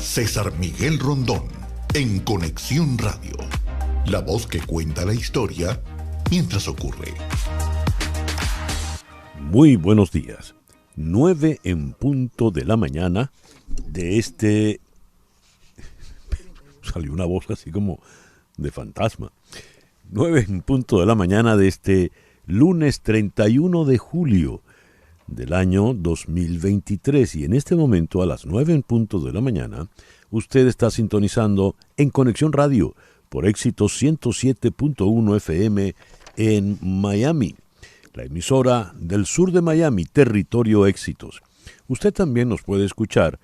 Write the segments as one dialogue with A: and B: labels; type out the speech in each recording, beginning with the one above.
A: César Miguel Rondón, en Conexión Radio. La voz que cuenta la historia mientras ocurre.
B: Muy buenos días. 9 en punto de la mañana de este... Salió una voz así como de fantasma. 9 en punto de la mañana de este lunes 31 de julio del año 2023. Y en este momento, a las 9 en punto de la mañana, usted está sintonizando en Conexión Radio por Éxitos 107.1 FM en Miami, la emisora del sur de Miami, Territorio Éxitos. Usted también nos puede escuchar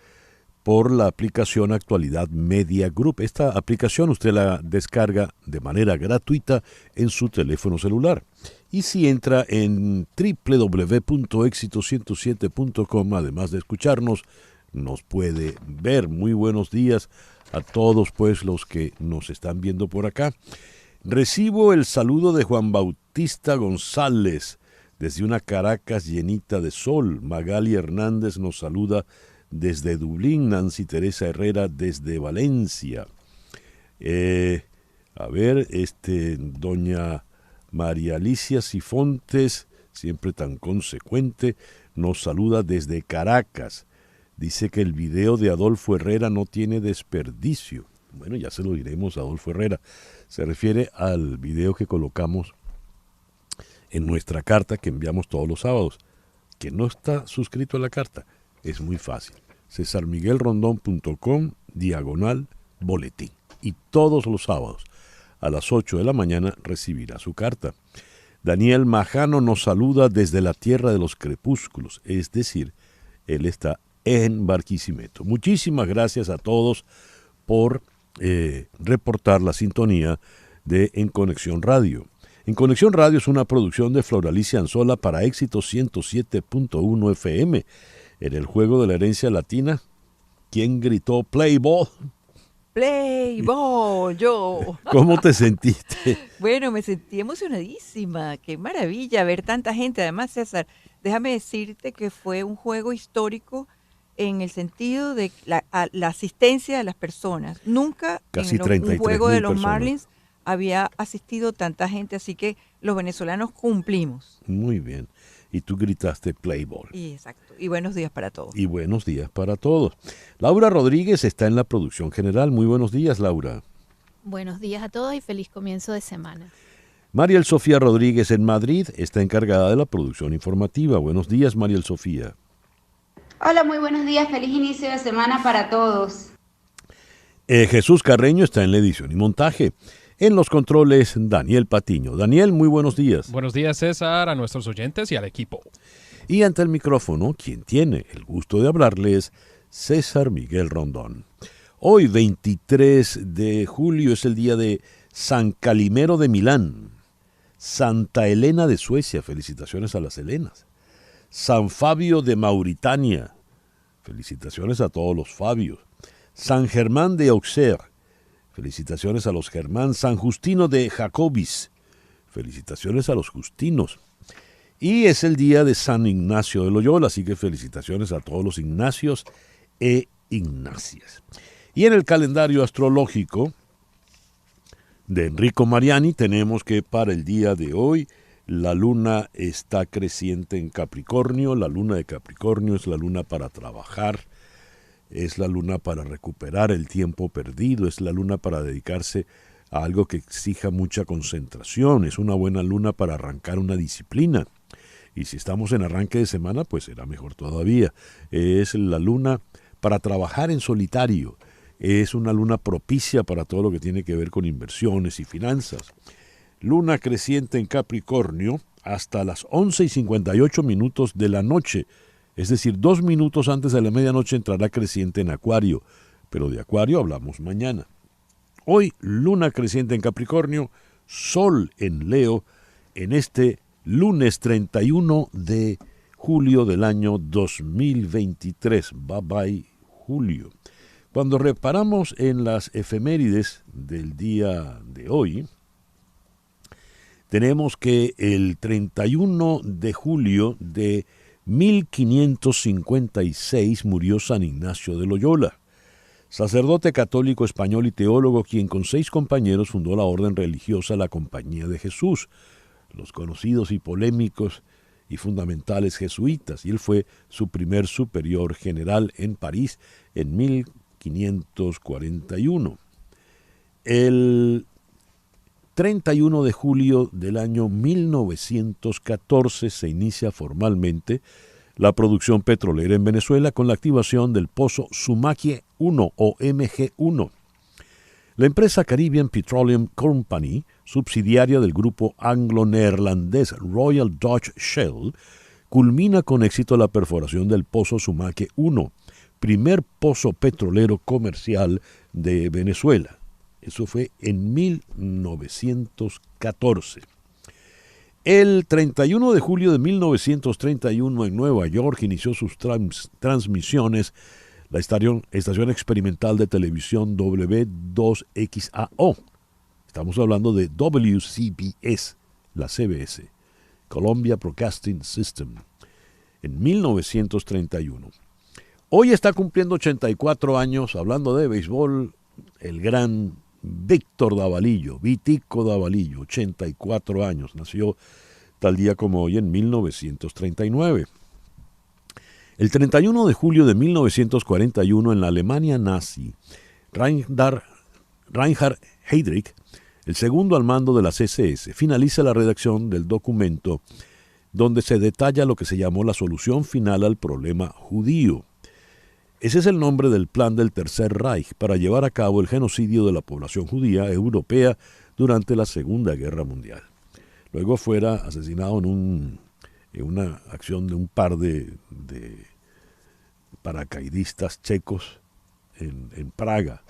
B: por la aplicación Actualidad Media Group. Esta aplicación usted la descarga de manera gratuita en su teléfono celular. Y si entra en www.éxitos107.com, además de escucharnos, nos puede ver. Muy buenos días a todos pues los que nos están viendo por acá. Recibo el saludo de Juan Bautista González desde una Caracas llenita de sol. Magali Hernández nos saluda desde Dublín. Nancy Teresa Herrera desde Valencia. Doña María Alicia Sifontes, siempre tan consecuente, nos saluda desde Caracas. Dice que el video de Adolfo Herrera no tiene desperdicio. Bueno, ya se lo diremos a Adolfo Herrera. Se refiere al video que colocamos en nuestra carta que enviamos todos los sábados. Que no está suscrito a la carta, es muy fácil. cesarmiguelrondon.com/boletín. Y todos los sábados a las 8 de la mañana recibirá su carta. Daniel Majano nos saluda desde la tierra de los crepúsculos, es decir, él está en Barquisimeto. Muchísimas gracias a todos por reportar la sintonía de En Conexión Radio. En Conexión Radio es una producción de Floralicia Anzola para Éxitos 107.1 FM. En el juego de la herencia latina, ¿quién gritó play ball?
C: Play ball, yo.
B: ¿Cómo te sentiste?
C: Bueno, me sentí emocionadísima. Qué maravilla ver tanta gente. Además, César, déjame decirte que fue un juego histórico en el sentido de la asistencia de las personas. Nunca
B: Casi
C: en un juego de los
B: personas.
C: Marlins había asistido tanta gente, así que los venezolanos cumplimos.
B: Muy bien. Y tú gritaste play ball.
C: Exacto. Y buenos días para todos.
B: Y buenos días para todos. Laura Rodríguez está en la producción general. Muy buenos días, Laura.
D: Buenos días a todos y feliz comienzo de semana.
B: Mariel Sofía Rodríguez en Madrid está encargada de la producción informativa. Buenos días, Mariel Sofía.
E: Hola, muy buenos días. Feliz inicio de semana para todos.
B: Jesús Carreño está en la edición y montaje. En los controles, Daniel Patiño. Daniel, muy buenos días.
F: Buenos días, César, a nuestros oyentes y al equipo.
B: Y ante el micrófono, quien tiene el gusto de hablarles, César Miguel Rondón. Hoy, 23 de julio, es el día de San Calimero de Milán, Santa Elena de Suecia, felicitaciones a las Helenas, San Fabio de Mauritania, felicitaciones a todos los Fabios, San Germán de Auxerre, felicitaciones a los Germán, San Justino de Jacobis, felicitaciones a los Justinos. Y es el día de San Ignacio de Loyola, así que felicitaciones a todos los Ignacios e Ignacias. Y en el calendario astrológico de Enrico Mariani tenemos que para el día de hoy la luna está creciente en Capricornio. La luna de Capricornio es la luna para trabajar, es la luna para recuperar el tiempo perdido, es la luna para dedicarse a algo que exija mucha concentración, es una buena luna para arrancar una disciplina. Y si estamos en arranque de semana, pues será mejor todavía. Es la luna para trabajar en solitario, es una luna propicia para todo lo que tiene que ver con inversiones y finanzas. Luna creciente en Capricornio hasta las 11:58 de la noche. Es decir, 2 minutos antes de la medianoche entrará creciente en Acuario, pero de Acuario hablamos mañana. Hoy, luna creciente en Capricornio, sol en Leo, en este lunes 31 de julio del año 2023. Bye bye, julio. Cuando reparamos en las efemérides del día de hoy, tenemos que el 31 de julio de 1556 murió San Ignacio de Loyola. sacerdote católico español y teólogo, quien con 6 compañeros fundó la orden religiosa La Compañía de Jesús, los conocidos y polémicos y fundamentales jesuitas, y él fue su primer superior general en París en 1541. El 31 de julio del año 1914 se inicia formalmente la producción petrolera en Venezuela con la activación del pozo Sumaque 1 o MG1. La empresa Caribbean Petroleum Company, subsidiaria del grupo anglo-neerlandés Royal Dutch Shell, culmina con éxito la perforación del pozo Sumaque 1, primer pozo petrolero comercial de Venezuela. Eso fue en 1914. El 31 de julio de 1931 en Nueva York inició sus transmisiones la estación experimental de televisión W2XAO. Estamos hablando de WCBS, la CBS, Columbia Broadcasting System, en 1931. Hoy está cumpliendo 84 años, hablando de béisbol, el gran Víctor Davalillo, Vitico Davalillo, 84 años, nació tal día como hoy en 1939. El 31 de julio de 1941, en la Alemania nazi, Reinhard Heydrich, el segundo al mando de la CSS, finaliza la redacción del documento donde se detalla lo que se llamó la solución final al problema judío. Ese es el nombre del plan del Tercer Reich para llevar a cabo el genocidio de la población judía europea durante la Segunda Guerra Mundial. Luego fuera asesinado en una acción de un par de paracaidistas checos en Praga.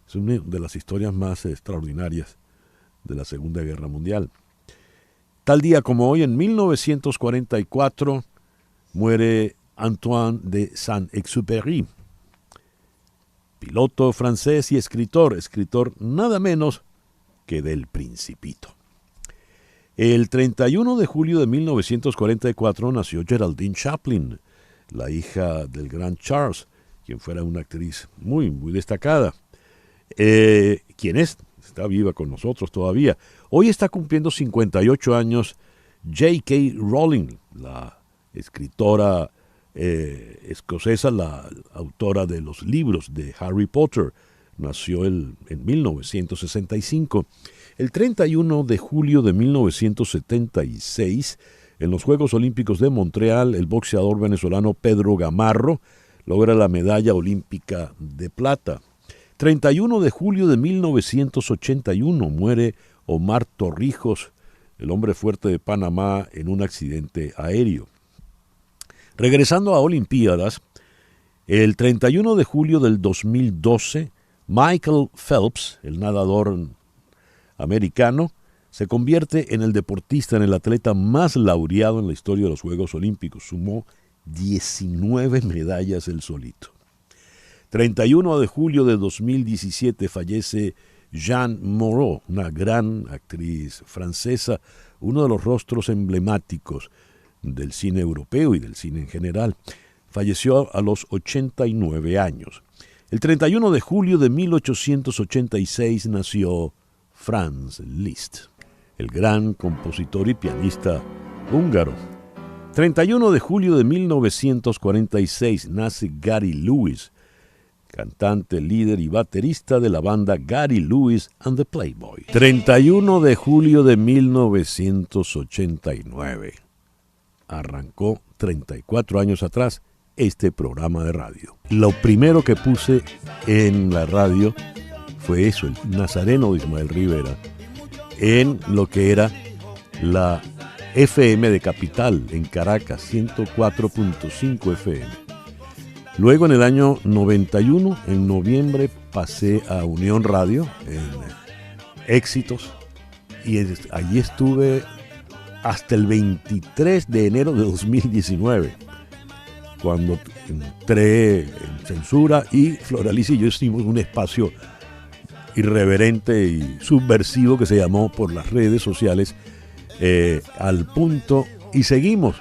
B: Es una de las historias más extraordinarias de la Segunda Guerra Mundial. Tal día como hoy, en 1944, muere Antoine de Saint-Exupéry, piloto francés y escritor nada menos que del Principito. El 31 de julio de 1944 nació Geraldine Chaplin, la hija del gran Charles, quien fuera una actriz muy, muy destacada. Quien está viva con nosotros todavía. Hoy está cumpliendo 58 años J.K. Rowling, la escritora escocesa, la autora de los libros de Harry Potter. Nació en 1965. El 31 de julio de 1976, en los Juegos Olímpicos de Montreal, el boxeador venezolano Pedro Gamarro logra la medalla olímpica de plata. 31 de julio de 1981 muere Omar Torrijos, el hombre fuerte de Panamá, en un accidente aéreo. Regresando a Olimpiadas, el 31 de julio del 2012, Michael Phelps, el nadador americano, se convierte en el atleta más laureado en la historia de los Juegos Olímpicos. Sumó 19 medallas él solito. 31 de julio de 2017 fallece Jeanne Moreau, una gran actriz francesa, uno de los rostros emblemáticos del cine europeo y del cine en general. Falleció a los 89 años. El 31 de julio de 1886 nació Franz Liszt, el gran compositor y pianista húngaro. 31 de julio de 1946 nace Gary Lewis, cantante, líder y baterista de la banda Gary Lewis and the Playboys. 31 de julio de 1989. Arrancó 34 años atrás este programa de radio. Lo primero que puse en la radio fue eso, el Nazareno de Ismael Rivera, en lo que era la FM de Capital, en Caracas, 104.5 FM. Luego, en el año 91, en noviembre, pasé a Unión Radio, en Éxitos, y allí estuve hasta el 23 de enero de 2019, cuando entré en censura y Floralicia y yo hicimos un espacio irreverente y subversivo que se llamó por las redes sociales Al Punto, y seguimos.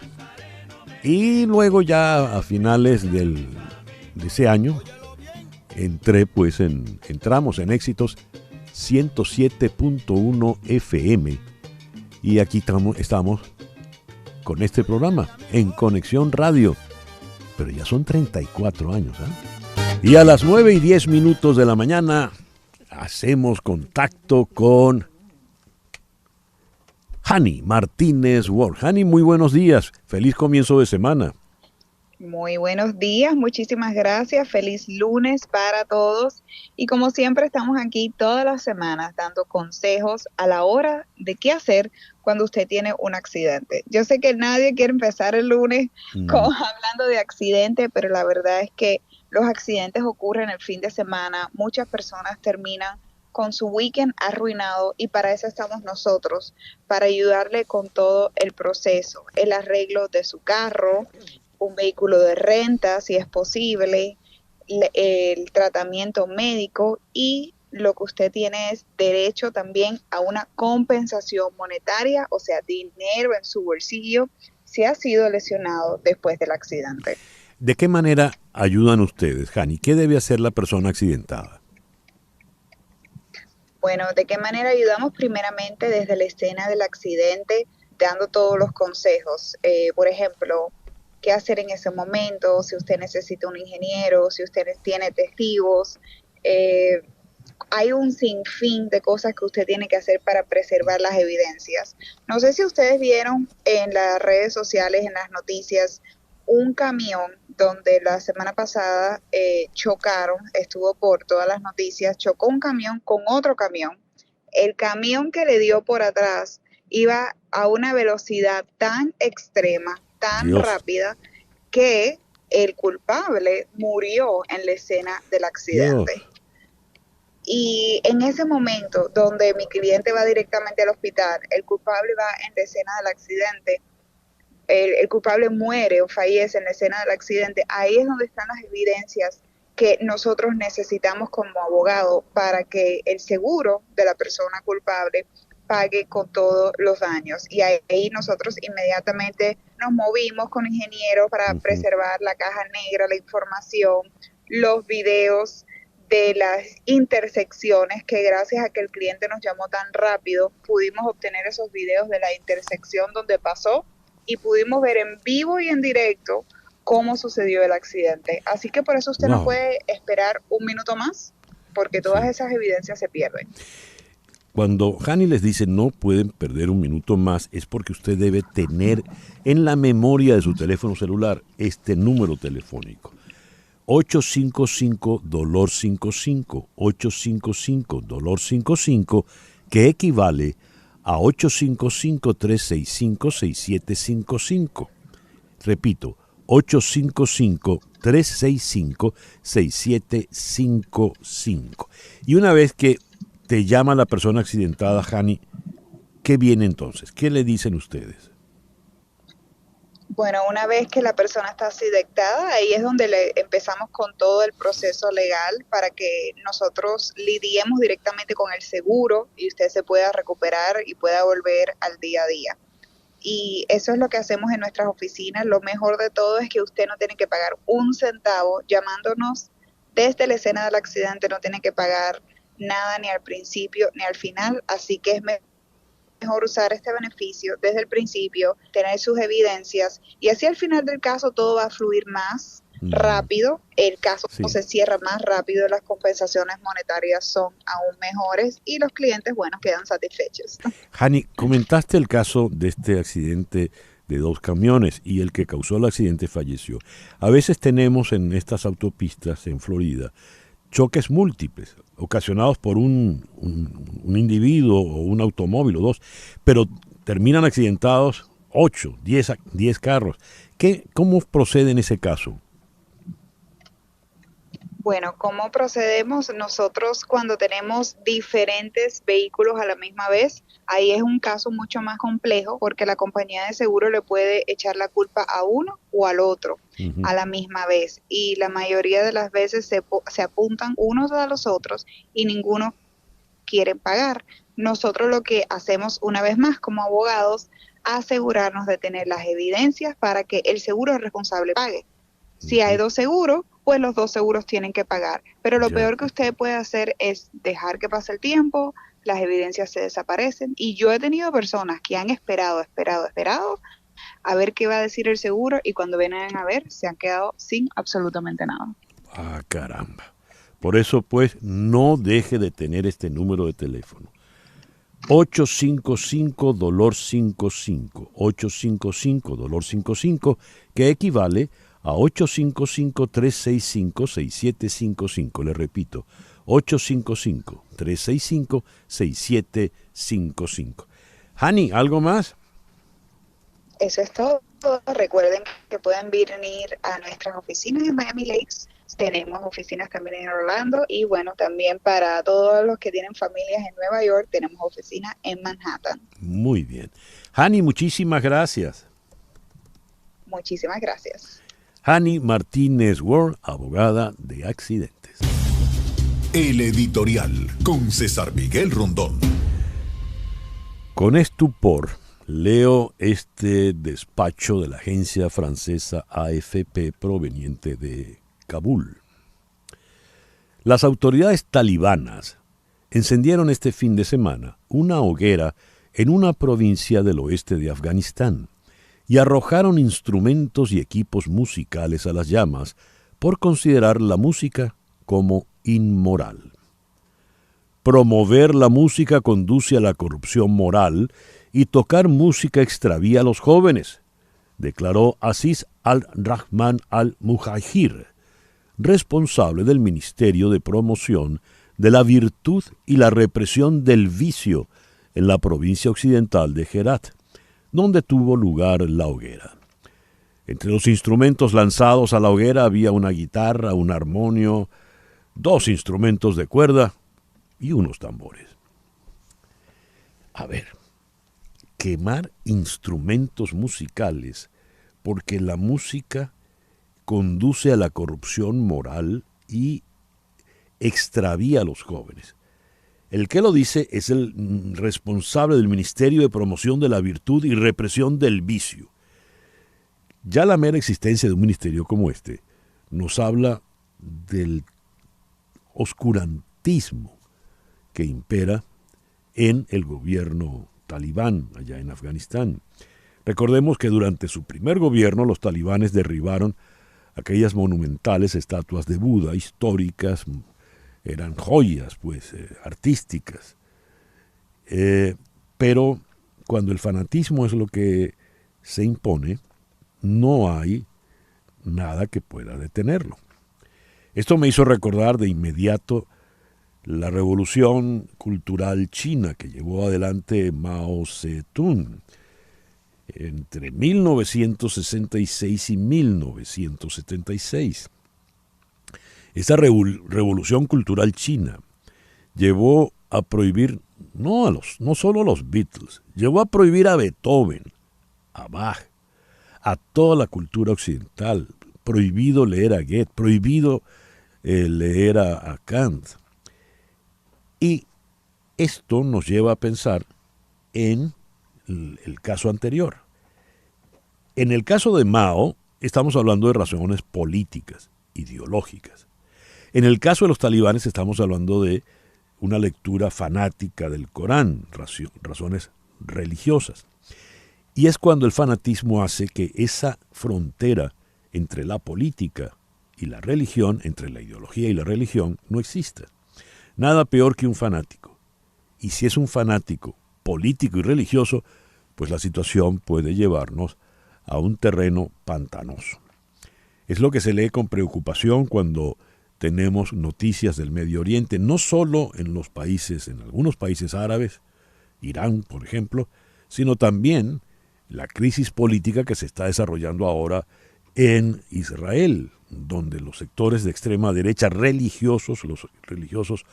B: Y luego ya a finales de ese año entramos en Éxitos 107.1 FM y aquí estamos con este programa en Conexión Radio, pero ya son 34 años, ¿eh? Y a las 9:10 de la mañana hacemos contacto con Hani Martínez Ward. Hani, muy buenos días, feliz comienzo de semana.
G: Muy buenos días, muchísimas gracias, feliz lunes para todos y como siempre estamos aquí todas las semanas dando consejos a la hora de qué hacer cuando usted tiene un accidente. Yo sé que nadie quiere empezar el lunes hablando de accidente, pero la verdad es que los accidentes ocurren el fin de semana, muchas personas terminan con su weekend arruinado y para eso estamos nosotros, para ayudarle con todo el proceso, el arreglo de su carro, un vehículo de renta, si es posible, el tratamiento médico y lo que usted tiene es derecho también a una compensación monetaria, o sea, dinero en su bolsillo, si ha sido lesionado después del accidente.
B: ¿De qué manera ayudan ustedes, Hani? ¿Qué debe hacer la persona accidentada?
G: Bueno, ¿de qué manera ayudamos? Primeramente desde la escena del accidente, dando todos los consejos. Por ejemplo, qué hacer en ese momento, si usted necesita un ingeniero, si usted tiene testigos. Hay un sinfín de cosas que usted tiene que hacer para preservar las evidencias. No sé si ustedes vieron en las redes sociales, en las noticias, un camión donde la semana pasada chocaron, estuvo por todas las noticias, chocó un camión con otro camión. El camión que le dio por atrás iba a una velocidad tan extrema, tan rápida, que el culpable murió en la escena del accidente. Dios. Y en ese momento donde mi cliente va directamente al hospital, el culpable va en la escena del accidente, el culpable muere o fallece en la escena del accidente, ahí es donde están las evidencias que nosotros necesitamos como abogado para que el seguro de la persona culpable pague con todos los daños. Y ahí nosotros inmediatamente nos movimos con ingenieros para preservar la caja negra, la información, los videos de las intersecciones, que gracias a que el cliente nos llamó tan rápido, pudimos obtener esos videos de la intersección donde pasó y pudimos ver en vivo y en directo cómo sucedió el accidente. Así que por eso usted no puede esperar un minuto más, porque todas esas evidencias se pierden.
B: Cuando Hani les dice no pueden perder un minuto más, es porque usted debe tener en la memoria de su teléfono celular este número telefónico. 855-DOLOR55, 855-DOLOR55, que equivale a 855-365-6755. Repito, 855-365-6755. Y una vez que te llama la persona accidentada, Hani, ¿qué viene entonces? ¿Qué le dicen ustedes?
G: Bueno, una vez que la persona está accidentada, ahí es donde empezamos con todo el proceso legal para que nosotros lidiemos directamente con el seguro y usted se pueda recuperar y pueda volver al día a día. Y eso es lo que hacemos en nuestras oficinas. Lo mejor de todo es que usted no tiene que pagar un centavo llamándonos desde la escena del accidente, no tiene que pagar nada ni al principio ni al final, así que es mejor usar este beneficio desde el principio, tener sus evidencias y así al final del caso todo va a fluir más rápido, el caso se cierra más rápido, las compensaciones monetarias son aún mejores y los clientes, bueno, quedan satisfechos.
B: Hani, comentaste el caso de este accidente de 2 camiones y el que causó el accidente falleció. A veces tenemos en estas autopistas en Florida choques múltiples, ocasionados por un individuo o un automóvil o 2, pero terminan accidentados 8, 10 carros. ¿Cómo procede en ese caso?
G: Bueno, ¿cómo procedemos? Nosotros cuando tenemos diferentes vehículos a la misma vez, ahí es un caso mucho más complejo porque la compañía de seguro le puede echar la culpa a uno o al otro a la misma vez. Y la mayoría de las veces se apuntan unos a los otros y ninguno quiere pagar. Nosotros lo que hacemos una vez más como abogados, asegurarnos de tener las evidencias para que el seguro responsable pague. Si hay 2 seguros, pues los dos seguros tienen que pagar. Pero lo
B: Ya.
G: peor que usted puede hacer es dejar que pase el tiempo, las evidencias se desaparecen, y yo he tenido personas que han esperado a ver qué va a decir el seguro, y cuando vienen a ver se han quedado sin absolutamente nada.
B: Ah, caramba. Por eso, pues, no deje de tener este número de teléfono. 855-DOLOR-55, 855-DOLOR-55, que equivale a 855-365-6755. Le repito, 855-365-6755. Hani, ¿algo más?
G: Eso es todo. Recuerden que pueden venir a nuestras oficinas en Miami Lakes. Tenemos oficinas también en Orlando, y bueno, también para todos los que tienen familias en Nueva York, tenemos oficina en Manhattan.
B: Muy bien. Hani, muchísimas gracias.
G: Muchísimas gracias.
B: Hani Martínez Ward, abogada de accidentes.
A: El editorial con César Miguel Rondón.
B: Con estupor leo este despacho de la agencia francesa AFP proveniente de Kabul. Las autoridades talibanas encendieron este fin de semana una hoguera en una provincia del oeste de Afganistán y arrojaron instrumentos y equipos musicales a las llamas por considerar la música como inmoral. Promover la música conduce a la corrupción moral y tocar música extravía a los jóvenes, declaró Aziz al-Rahman al-Muhajir, responsable del Ministerio de Promoción de la Virtud y la Represión del Vicio en la provincia occidental de Herat, donde tuvo lugar la hoguera. Entre los instrumentos lanzados a la hoguera había una guitarra, un armonio, 2 instrumentos de cuerda y unos tambores. A ver, quemar instrumentos musicales porque la música conduce a la corrupción moral y extravía a los jóvenes. El que lo dice es el responsable del Ministerio de Promoción de la Virtud y Represión del Vicio. Ya la mera existencia de un ministerio como este nos habla del oscurantismo que impera en el gobierno talibán allá en Afganistán. Recordemos que durante su primer gobierno los talibanes derribaron aquellas monumentales estatuas de Buda históricas, eran joyas pues artísticas. Pero cuando el fanatismo es lo que se impone, no hay nada que pueda detenerlo. Esto me hizo recordar de inmediato la revolución cultural china que llevó adelante Mao Zedong entre 1966 y 1976. Esa revolución cultural china llevó a prohibir no solo a los Beatles, llevó a prohibir a Beethoven, a Bach, a toda la cultura occidental, prohibido leer a Goethe, prohibido leer a Kant. Y esto nos lleva a pensar en el caso anterior. En el caso de Mao, estamos hablando de razones políticas, ideológicas. En el caso de los talibanes, estamos hablando de una lectura fanática del Corán, razones religiosas. Y es cuando el fanatismo hace que esa frontera entre la política y la religión, entre la ideología y la religión, no exista. Nada peor que un fanático. Y si es un fanático político y religioso, pues la situación puede llevarnos a un terreno pantanoso. Es lo que se lee con preocupación cuando tenemos noticias del Medio Oriente, no solo en los países, en algunos países árabes, Irán, por ejemplo, sino también la crisis política que se está desarrollando ahora en Israel, donde los sectores de extrema derecha religiosos, los religiosos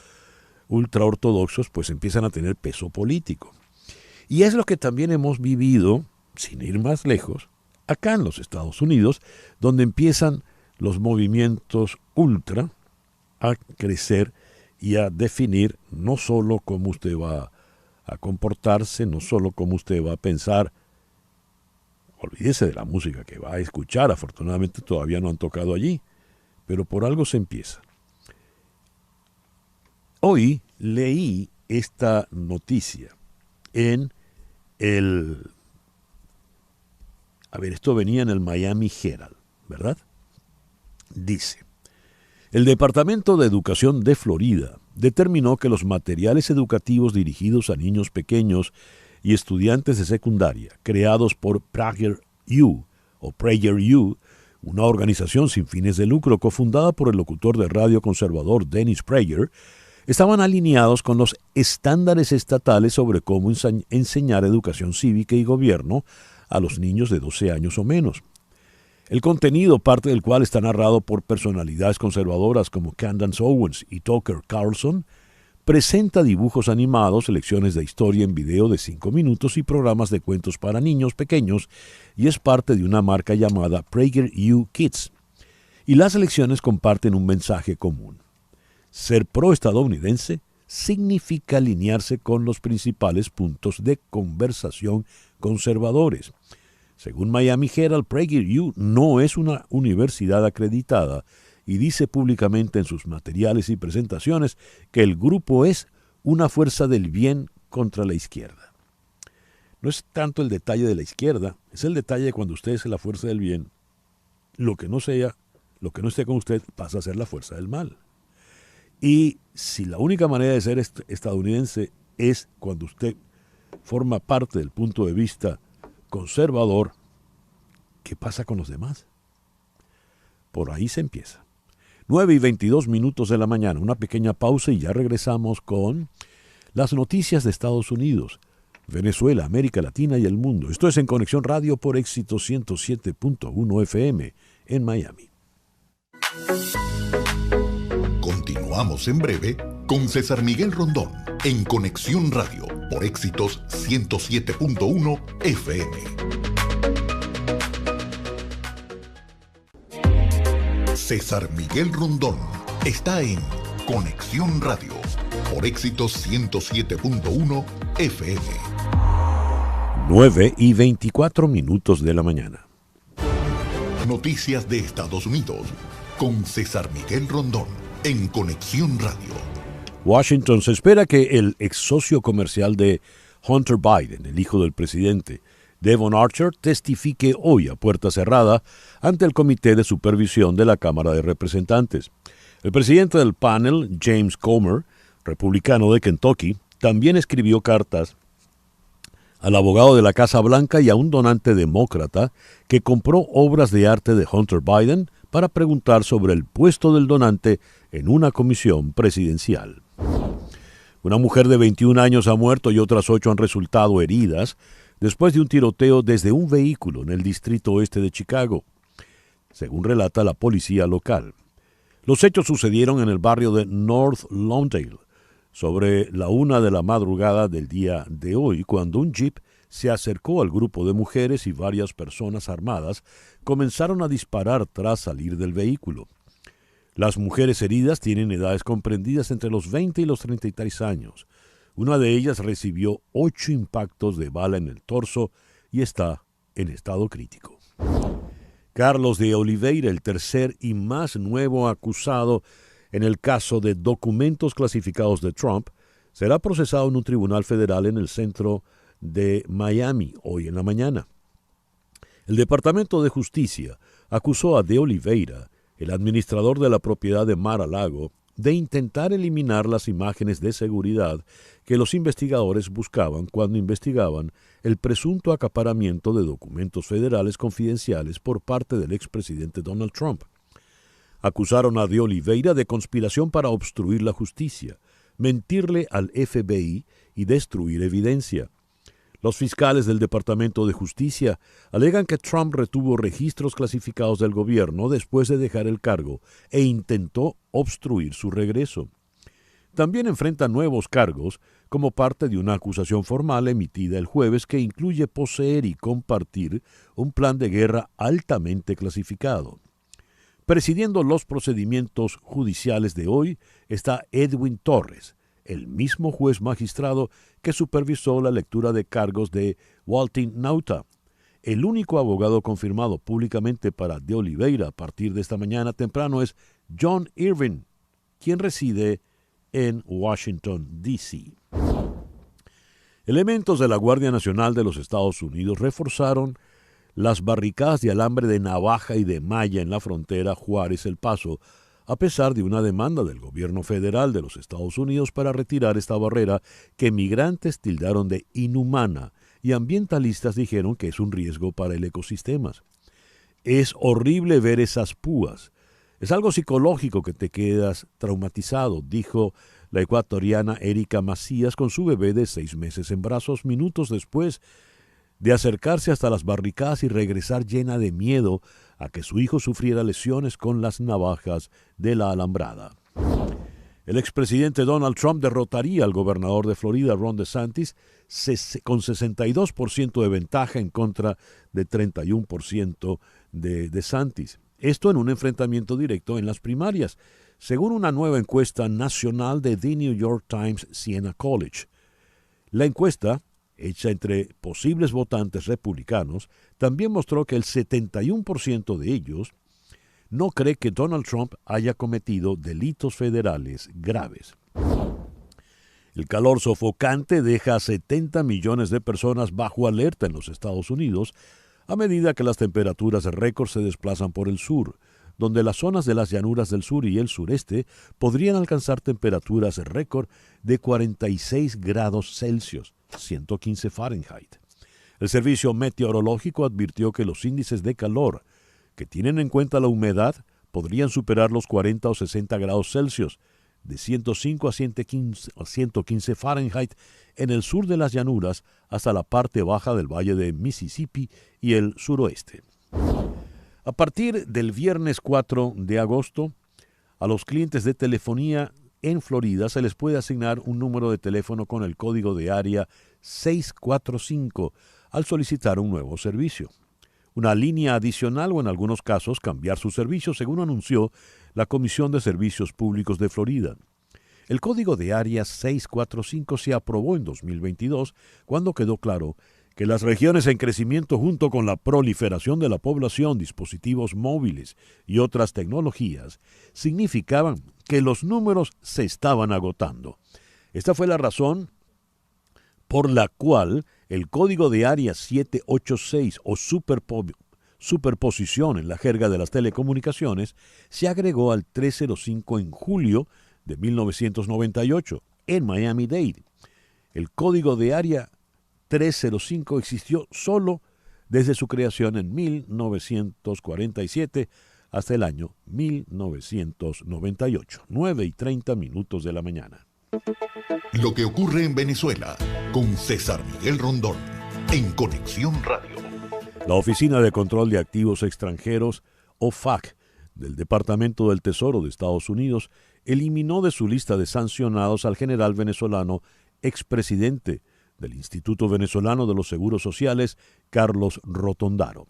B: ultraortodoxos, pues empiezan a tener peso político. Y es lo que también hemos vivido, sin ir más lejos, acá en los Estados Unidos, donde empiezan los movimientos ultra a crecer y a definir no solo cómo usted va a comportarse, no solo cómo usted va a pensar. Olvídese de la música que va a escuchar, afortunadamente todavía no han tocado allí, pero por algo se empieza. Hoy leí esta noticia en esto venía en el Miami Herald, ¿verdad? Dice, el Departamento de Educación de Florida determinó que los materiales educativos dirigidos a niños pequeños y estudiantes de secundaria, creados por PragerU, una organización sin fines de lucro cofundada por el locutor de radio conservador Dennis Prager, estaban alineados con los estándares estatales sobre cómo enseñar educación cívica y gobierno a los niños de 12 años o menos. El contenido, parte del cual está narrado por personalidades conservadoras como Candace Owens y Tucker Carlson, presenta dibujos animados, lecciones de historia en video de 5 minutos y programas de cuentos para niños pequeños, y es parte de una marca llamada PragerU Kids. Y las lecciones comparten un mensaje común. Ser pro-estadounidense significa alinearse con los principales puntos de conversación conservadores. Según Miami Herald, PragerU no es una universidad acreditada y dice públicamente en sus materiales y presentaciones que el grupo es una fuerza del bien contra la izquierda. No es tanto el detalle de la izquierda, es el detalle de cuando usted es la fuerza del bien. Lo que no esté con usted pasa a ser la fuerza del mal. Y si la única manera de ser estadounidense es cuando usted forma parte del punto de vista conservador, ¿qué pasa con los demás? Por ahí se empieza. 9:22 de la mañana, una pequeña pausa y ya regresamos con las noticias de Estados Unidos, Venezuela, América Latina y el mundo. Esto es En Conexión Radio por Éxito 107.1 FM en Miami.
A: Continuamos en breve con César Miguel Rondón en Conexión Radio por Éxitos 107.1 FM. César Miguel Rondón está en Conexión Radio por Éxitos 107.1 FM.
B: 9:24 de la mañana.
A: Noticias de Estados Unidos con César Miguel Rondón en Conexión Radio.
B: Washington se espera que el ex socio comercial de Hunter Biden, el hijo del presidente, Devon Archer, testifique hoy a puerta cerrada ante el Comité de Supervisión de la Cámara de Representantes. El presidente del panel, James Comer, republicano de Kentucky, también escribió cartas al abogado de la Casa Blanca y a un donante demócrata que compró obras de arte de Hunter Biden para preguntar sobre el puesto del donante en una comisión presidencial. Una mujer de 21 años ha muerto y otras 8 han resultado heridas después de un tiroteo desde un vehículo en el distrito oeste de Chicago, según relata la policía local. Los hechos sucedieron en el barrio de North Lawndale, sobre la 1 de la madrugada del día de hoy, cuando un jeep se acercó al grupo de mujeres y varias personas armadas comenzaron a disparar tras salir del vehículo. Las mujeres heridas tienen edades comprendidas entre los 20 y los 33 años. Una de ellas recibió 8 impactos de bala en el torso y está en estado crítico. Carlos de Oliveira, el tercer y más nuevo acusado en el caso de documentos clasificados de Trump, será procesado en un tribunal federal en el centro de Miami hoy en la mañana. El Departamento de Justicia acusó a de Oliveira, el administrador de la propiedad de Mar-a-Lago, de intentar eliminar las imágenes de seguridad que los investigadores buscaban cuando investigaban el presunto acaparamiento de documentos federales confidenciales por parte del expresidente Donald Trump. Acusaron a de Oliveira de conspiración para obstruir la justicia, mentirle al FBI y destruir evidencia. Los fiscales del Departamento de Justicia alegan que Trump retuvo registros clasificados del gobierno después de dejar el cargo e intentó obstruir su regreso. También enfrenta nuevos cargos como parte de una acusación formal emitida el jueves que incluye poseer y compartir un plan de guerra altamente clasificado. Presidiendo los procedimientos judiciales de hoy está Edwin Torres, el mismo juez magistrado que supervisó la lectura de cargos de Waltin Nauta. El único abogado confirmado públicamente para de Oliveira a partir de esta mañana temprano es John Irving, quien reside en Washington, D.C. Elementos de la Guardia Nacional de los Estados Unidos reforzaron las barricadas de alambre de navaja y de malla en la frontera Juárez-El Paso, a pesar de una demanda del gobierno federal de los Estados Unidos para retirar esta barrera que migrantes tildaron de inhumana y ambientalistas dijeron que es un riesgo para el ecosistema. Es horrible ver esas púas. Es algo psicológico que te quedas traumatizado, dijo la ecuatoriana Erika Macías con su bebé de 6 meses en brazos minutos después de acercarse hasta las barricadas y regresar llena de miedo a que su hijo sufriera lesiones con las navajas de la alambrada. El expresidente Donald Trump derrotaría al gobernador de Florida, Ron DeSantis, con 62% de ventaja en contra de 31% de DeSantis. Esto en un enfrentamiento directo en las primarias, según una nueva encuesta nacional de The New York Times Siena College. La encuesta, hecha entre posibles votantes republicanos, también mostró que el 71% de ellos no cree que Donald Trump haya cometido delitos federales graves. El calor sofocante deja a 70 millones de personas bajo alerta en los Estados Unidos a medida que las temperaturas récord se desplazan por el sur, donde las zonas de las llanuras del sur y el sureste podrían alcanzar temperaturas récord de 46 grados Celsius, 115 Fahrenheit. El servicio meteorológico advirtió que los índices de calor que tienen en cuenta la humedad podrían superar los 40 o 60 grados Celsius, de 105 a 115 Fahrenheit en el sur de las llanuras hasta la parte baja del valle de Mississippi y el suroeste. A partir del viernes 4 de agosto, a los clientes de telefonía en Florida se les puede asignar un número de teléfono con el código de área 645 al solicitar un nuevo servicio. Una línea adicional o en algunos casos cambiar su servicio, según anunció la Comisión de Servicios Públicos de Florida. El código de área 645 se aprobó en 2022 cuando quedó claro que las regiones en crecimiento junto con la proliferación de la población, dispositivos móviles y otras tecnologías significaban que los números se estaban agotando. Esta fue la razón por la cual el código de área 786 o superposición en la jerga de las telecomunicaciones se agregó al 305 en julio de 1998 en Miami-Dade. El código de área 305 existió solo desde su creación en 1947 hasta el año 1998, 9:30 de la mañana.
A: Lo que ocurre en Venezuela con César Miguel Rondón en Conexión Radio.
B: La Oficina de Control de Activos Extranjeros, OFAC, del Departamento del Tesoro de Estados Unidos, eliminó de su lista de sancionados al general venezolano, expresidente del Instituto Venezolano de los Seguros Sociales, Carlos Rotondaro.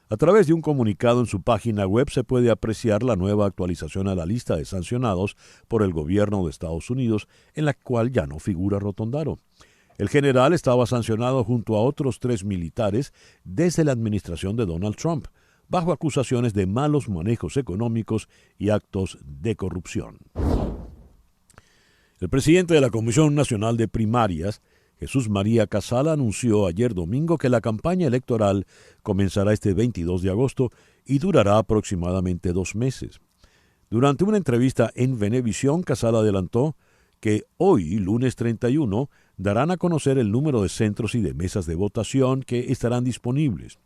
B: A través de un comunicado en su página web se puede apreciar la nueva actualización a la lista de sancionados por el gobierno de Estados Unidos, en la cual ya no figura Rotondaro. El general estaba sancionado junto a otros 3 militares desde la administración de Donald Trump, bajo acusaciones de malos manejos económicos y actos de corrupción. El presidente de la Comisión Nacional de Primarias, Jesús María Casal, anunció ayer domingo que la campaña electoral comenzará este 22 de agosto y durará aproximadamente 2 meses. Durante una entrevista en Venevisión, Casal adelantó que hoy, lunes 31, darán a conocer el número de centros y de mesas de votación que estarán disponibles.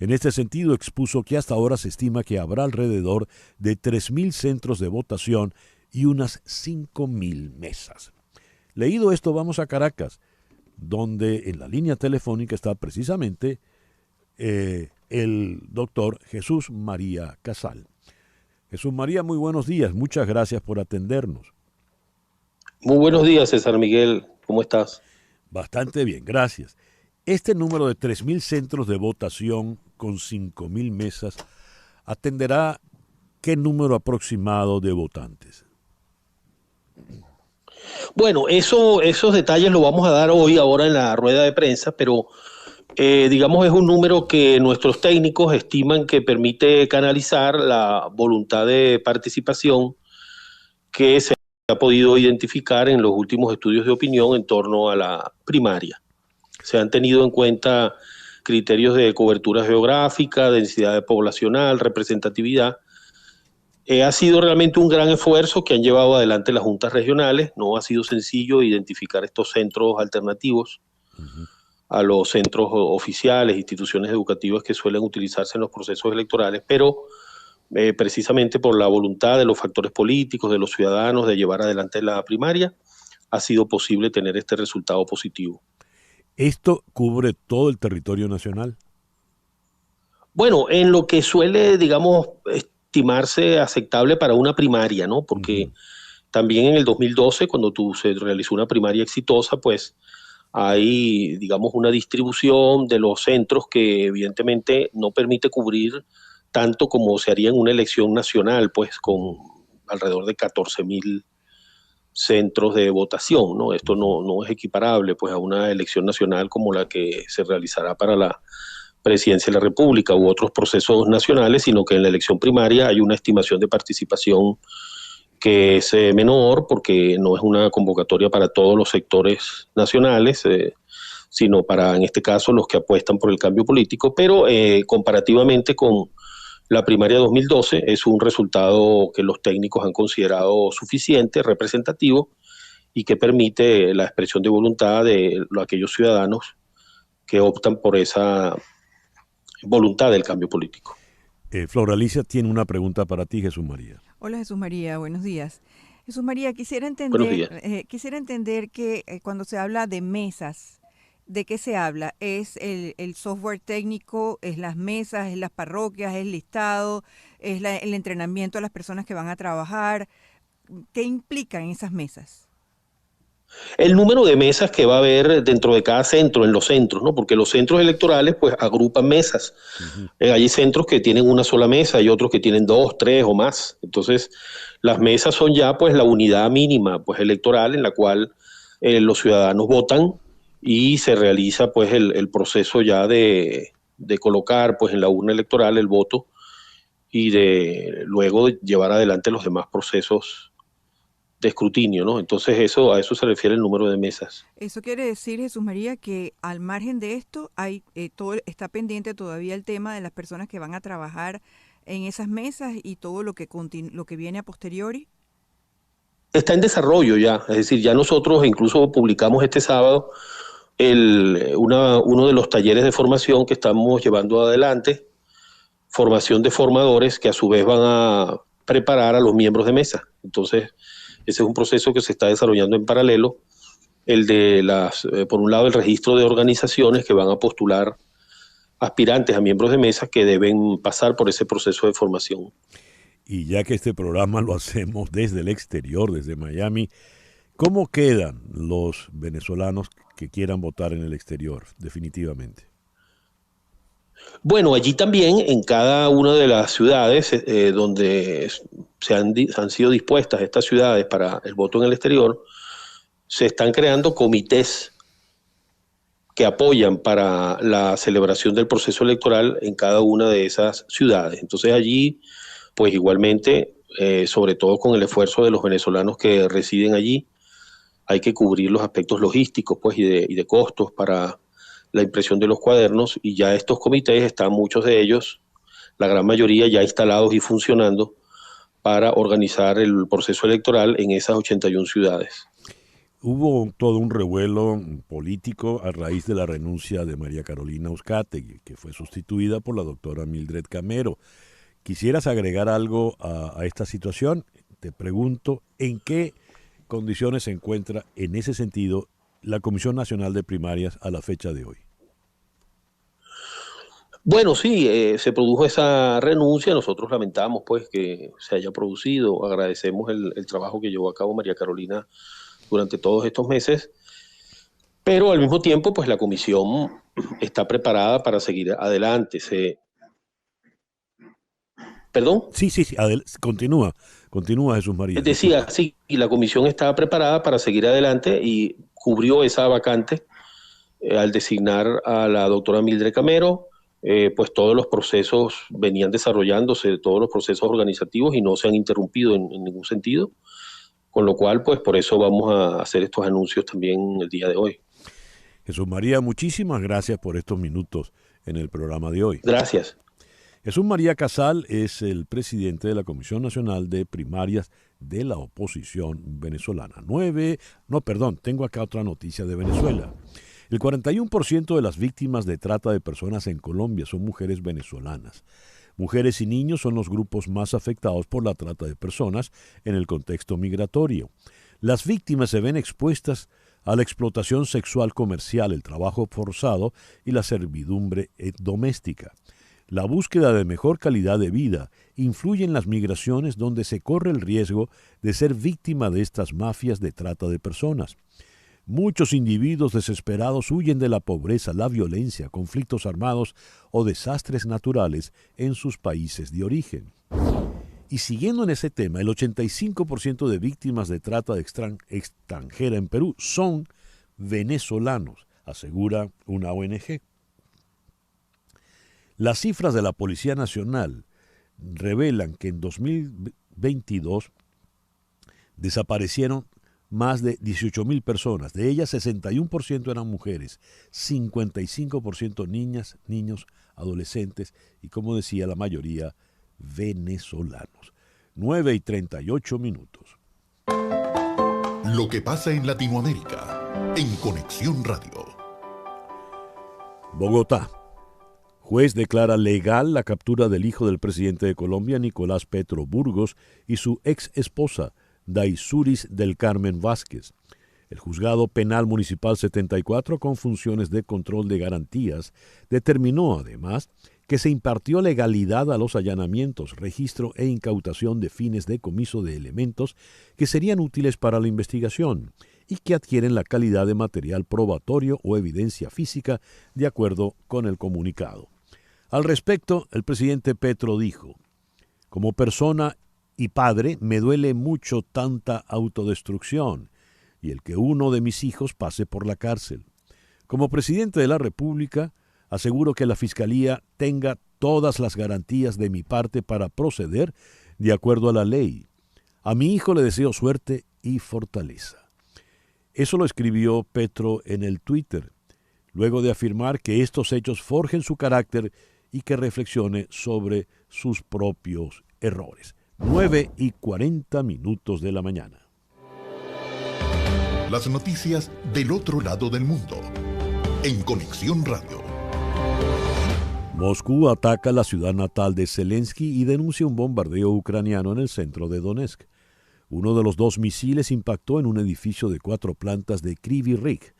B: En este sentido, expuso que hasta ahora se estima que habrá alrededor de 3.000 centros de votación y unas 5.000 mesas. Leído esto, vamos a Caracas, donde en la línea telefónica está precisamente el doctor Jesús María Casal. Jesús María, muy buenos días. Muchas gracias por atendernos.
H: Muy buenos días, César Miguel. ¿Cómo estás?
B: Bastante bien, gracias. Este número de 3.000 centros de votación con 5.000 mesas atenderá ¿qué número aproximado de votantes?
H: Bueno, esos detalles los vamos a dar hoy, ahora en la rueda de prensa, pero digamos, es un número que nuestros técnicos estiman que permite canalizar la voluntad de participación que se ha podido identificar en los últimos estudios de opinión en torno a la primaria. Se han tenido en cuenta criterios de cobertura geográfica, densidad poblacional, representatividad. Ha sido realmente un gran esfuerzo que han llevado adelante las juntas regionales. No ha sido sencillo identificar estos centros alternativos a los centros oficiales, instituciones educativas que suelen utilizarse en los procesos electorales, pero precisamente por la voluntad de los factores políticos, de los ciudadanos, de llevar adelante la primaria, ha sido posible tener este resultado positivo.
B: ¿Esto cubre todo el territorio nacional?
H: Bueno, en lo que suele, digamos, estimarse aceptable para una primaria, ¿no? Porque también en el 2012, cuando se realizó una primaria exitosa, pues hay, digamos, una distribución de los centros que evidentemente no permite cubrir tanto como se haría en una elección nacional, pues con alrededor de 14.000 centros de votación, ¿no? Esto no es equiparable pues a una elección nacional como la que se realizará para la presidencia de la República u otros procesos nacionales, sino que en la elección primaria hay una estimación de participación que es menor, porque no es una convocatoria para todos los sectores nacionales, sino para, en este caso, los que apuestan por el cambio político, pero comparativamente con la primaria 2012 es un resultado que los técnicos han considerado suficiente, representativo, y que permite la expresión de voluntad de aquellos ciudadanos que optan por esa voluntad del cambio político.
B: Flor Alicia tiene una pregunta para ti, Jesús María.
C: Hola Jesús María, buenos días. Jesús María, quisiera entender que cuando se habla de mesas, ¿de qué se habla? ¿Es el software técnico, es las mesas, es las parroquias, es el listado, es el entrenamiento a las personas que van a trabajar? ¿Qué implican esas mesas?
H: El número de mesas que va a haber dentro de cada centro, en los centros, ¿no? Porque los centros electorales pues agrupan mesas. Hay centros que tienen una sola mesa y otros que tienen 2, 3 o más. Entonces, las mesas son ya pues la unidad mínima pues electoral en la cual los ciudadanos votan y se realiza pues el proceso ya de colocar pues en la urna electoral el voto y de luego llevar adelante los demás procesos de escrutinio, ¿no? Entonces a eso se refiere el número de mesas.
C: Eso quiere decir, Jesús María, que al margen de esto hay está pendiente todavía el tema de las personas que van a trabajar en esas mesas y todo lo que viene a posteriori.
H: Está en desarrollo ya, es decir, ya nosotros incluso publicamos este sábado uno de los talleres de formación que estamos llevando adelante, formación de formadores que a su vez van a preparar a los miembros de mesa. Entonces, ese es un proceso que se está desarrollando en paralelo, el de por un lado, el registro de organizaciones que van a postular aspirantes a miembros de mesa que deben pasar por ese proceso de formación.
B: Y ya que este programa lo hacemos desde el exterior, desde Miami, ¿cómo quedan los venezolanos que quieran votar en el exterior, definitivamente?
H: Bueno, allí también, en cada una de las ciudades donde han sido dispuestas estas ciudades para el voto en el exterior, se están creando comités que apoyan para la celebración del proceso electoral en cada una de esas ciudades. Entonces allí, pues igualmente, sobre todo con el esfuerzo de los venezolanos que residen allí, hay que cubrir los aspectos logísticos pues, y de costos para la impresión de los cuadernos, y ya estos comités están, muchos de ellos, la gran mayoría ya instalados y funcionando para organizar el proceso electoral en esas 81 ciudades.
B: Hubo todo un revuelo político a raíz de la renuncia de María Carolina Uzcategui, que fue sustituida por la doctora Mildred Camero. ¿Quisieras agregar algo a esta situación? Te pregunto, ¿en qué condiciones se encuentra en ese sentido la Comisión Nacional de Primarias a la fecha de hoy?
H: Bueno, sí, se produjo esa renuncia, nosotros lamentamos pues que se haya producido, agradecemos el trabajo que llevó a cabo María Carolina durante todos estos meses, pero al mismo tiempo pues la comisión está preparada para seguir adelante. ¿Perdón?
B: Sí, continúa Jesús María.
H: Decía, sí, y la comisión está preparada para seguir adelante y cubrió esa vacante al designar a la doctora Mildred Camero, pues todos los procesos venían desarrollándose, todos los procesos organizativos, y no se han interrumpido en ningún sentido, con lo cual, pues por eso vamos a hacer estos anuncios también el día de hoy.
B: Jesús María, muchísimas gracias por estos minutos en el programa de hoy.
H: Gracias.
B: Jesús María Casal es el presidente de la Comisión Nacional de Primarias de la Oposición Venezolana. Tengo acá otra noticia de Venezuela. El 41% de las víctimas de trata de personas en Colombia son mujeres venezolanas. Mujeres y niños son los grupos más afectados por la trata de personas en el contexto migratorio. Las víctimas se ven expuestas a la explotación sexual comercial, el trabajo forzado y la servidumbre doméstica. La búsqueda de mejor calidad de vida influye en las migraciones, donde se corre el riesgo de ser víctima de estas mafias de trata de personas. Muchos individuos desesperados huyen de la pobreza, la violencia, conflictos armados o desastres naturales en sus países de origen. Y siguiendo en ese tema, el 85% de víctimas de trata extranjera en Perú son venezolanos, asegura una ONG. Las cifras de la Policía Nacional revelan que en 2022 desaparecieron más de 18.000 personas. De ellas, 61% eran mujeres, 55% niñas, niños, adolescentes y, como decía, la mayoría venezolanos. 9:38.
A: Lo que pasa en Latinoamérica, en Conexión Radio.
B: Bogotá. Juez declara legal la captura del hijo del presidente de Colombia, Nicolás Petro Burgos, y su ex esposa, Daisuris del Carmen Vázquez. El Juzgado Penal Municipal 74, con funciones de control de garantías, determinó además que se impartió legalidad a los allanamientos, registro e incautación de fines de comiso de elementos que serían útiles para la investigación y que adquieren la calidad de material probatorio o evidencia física, de acuerdo con el comunicado. Al respecto, el presidente Petro dijo: como persona y padre, me duele mucho tanta autodestrucción y el que uno de mis hijos pase por la cárcel. Como presidente de la República, aseguro que la Fiscalía tenga todas las garantías de mi parte para proceder de acuerdo a la ley. A mi hijo le deseo suerte y fortaleza. Eso lo escribió Petro en el Twitter, luego de afirmar que estos hechos forjen su carácter y que reflexione sobre sus propios errores. 9:40 de la mañana.
A: Las noticias del otro lado del mundo, en Conexión Radio.
B: Moscú ataca la ciudad natal de Zelensky y denuncia un bombardeo ucraniano en el centro de Donetsk. Uno de los dos misiles impactó en un edificio de 4 plantas de Kryvyi Rih,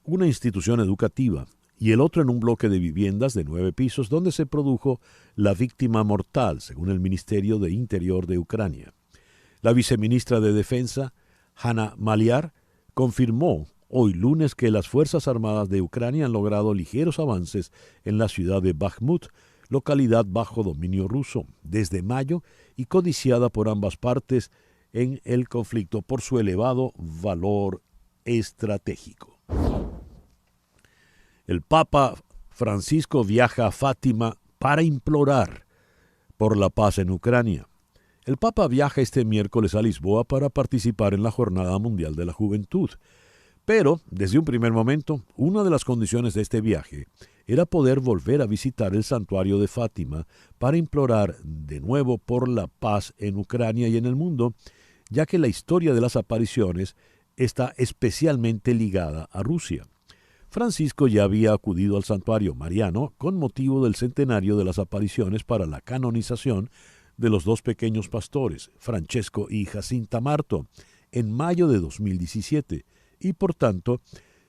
B: una institución educativa, y el otro en un bloque de viviendas de 9 pisos donde se produjo la víctima mortal, según el Ministerio de Interior de Ucrania. La viceministra de Defensa, Hanna Maliar, confirmó hoy lunes que las Fuerzas Armadas de Ucrania han logrado ligeros avances en la ciudad de Bakhmut, localidad bajo dominio ruso, desde mayo y codiciada por ambas partes en el conflicto por su elevado valor estratégico. El Papa Francisco viaja a Fátima para implorar por la paz en Ucrania. El Papa viaja este miércoles a Lisboa para participar en la Jornada Mundial de la Juventud. Pero, desde un primer momento, una de las condiciones de este viaje era poder volver a visitar el santuario de Fátima para implorar de nuevo por la paz en Ucrania y en el mundo, ya que la historia de las apariciones está especialmente ligada a Rusia. Francisco ya había acudido al santuario mariano con motivo del centenario de las apariciones para la canonización de los 2 pequeños pastores, Francesco y Jacinta Marto, en mayo de 2017, y por tanto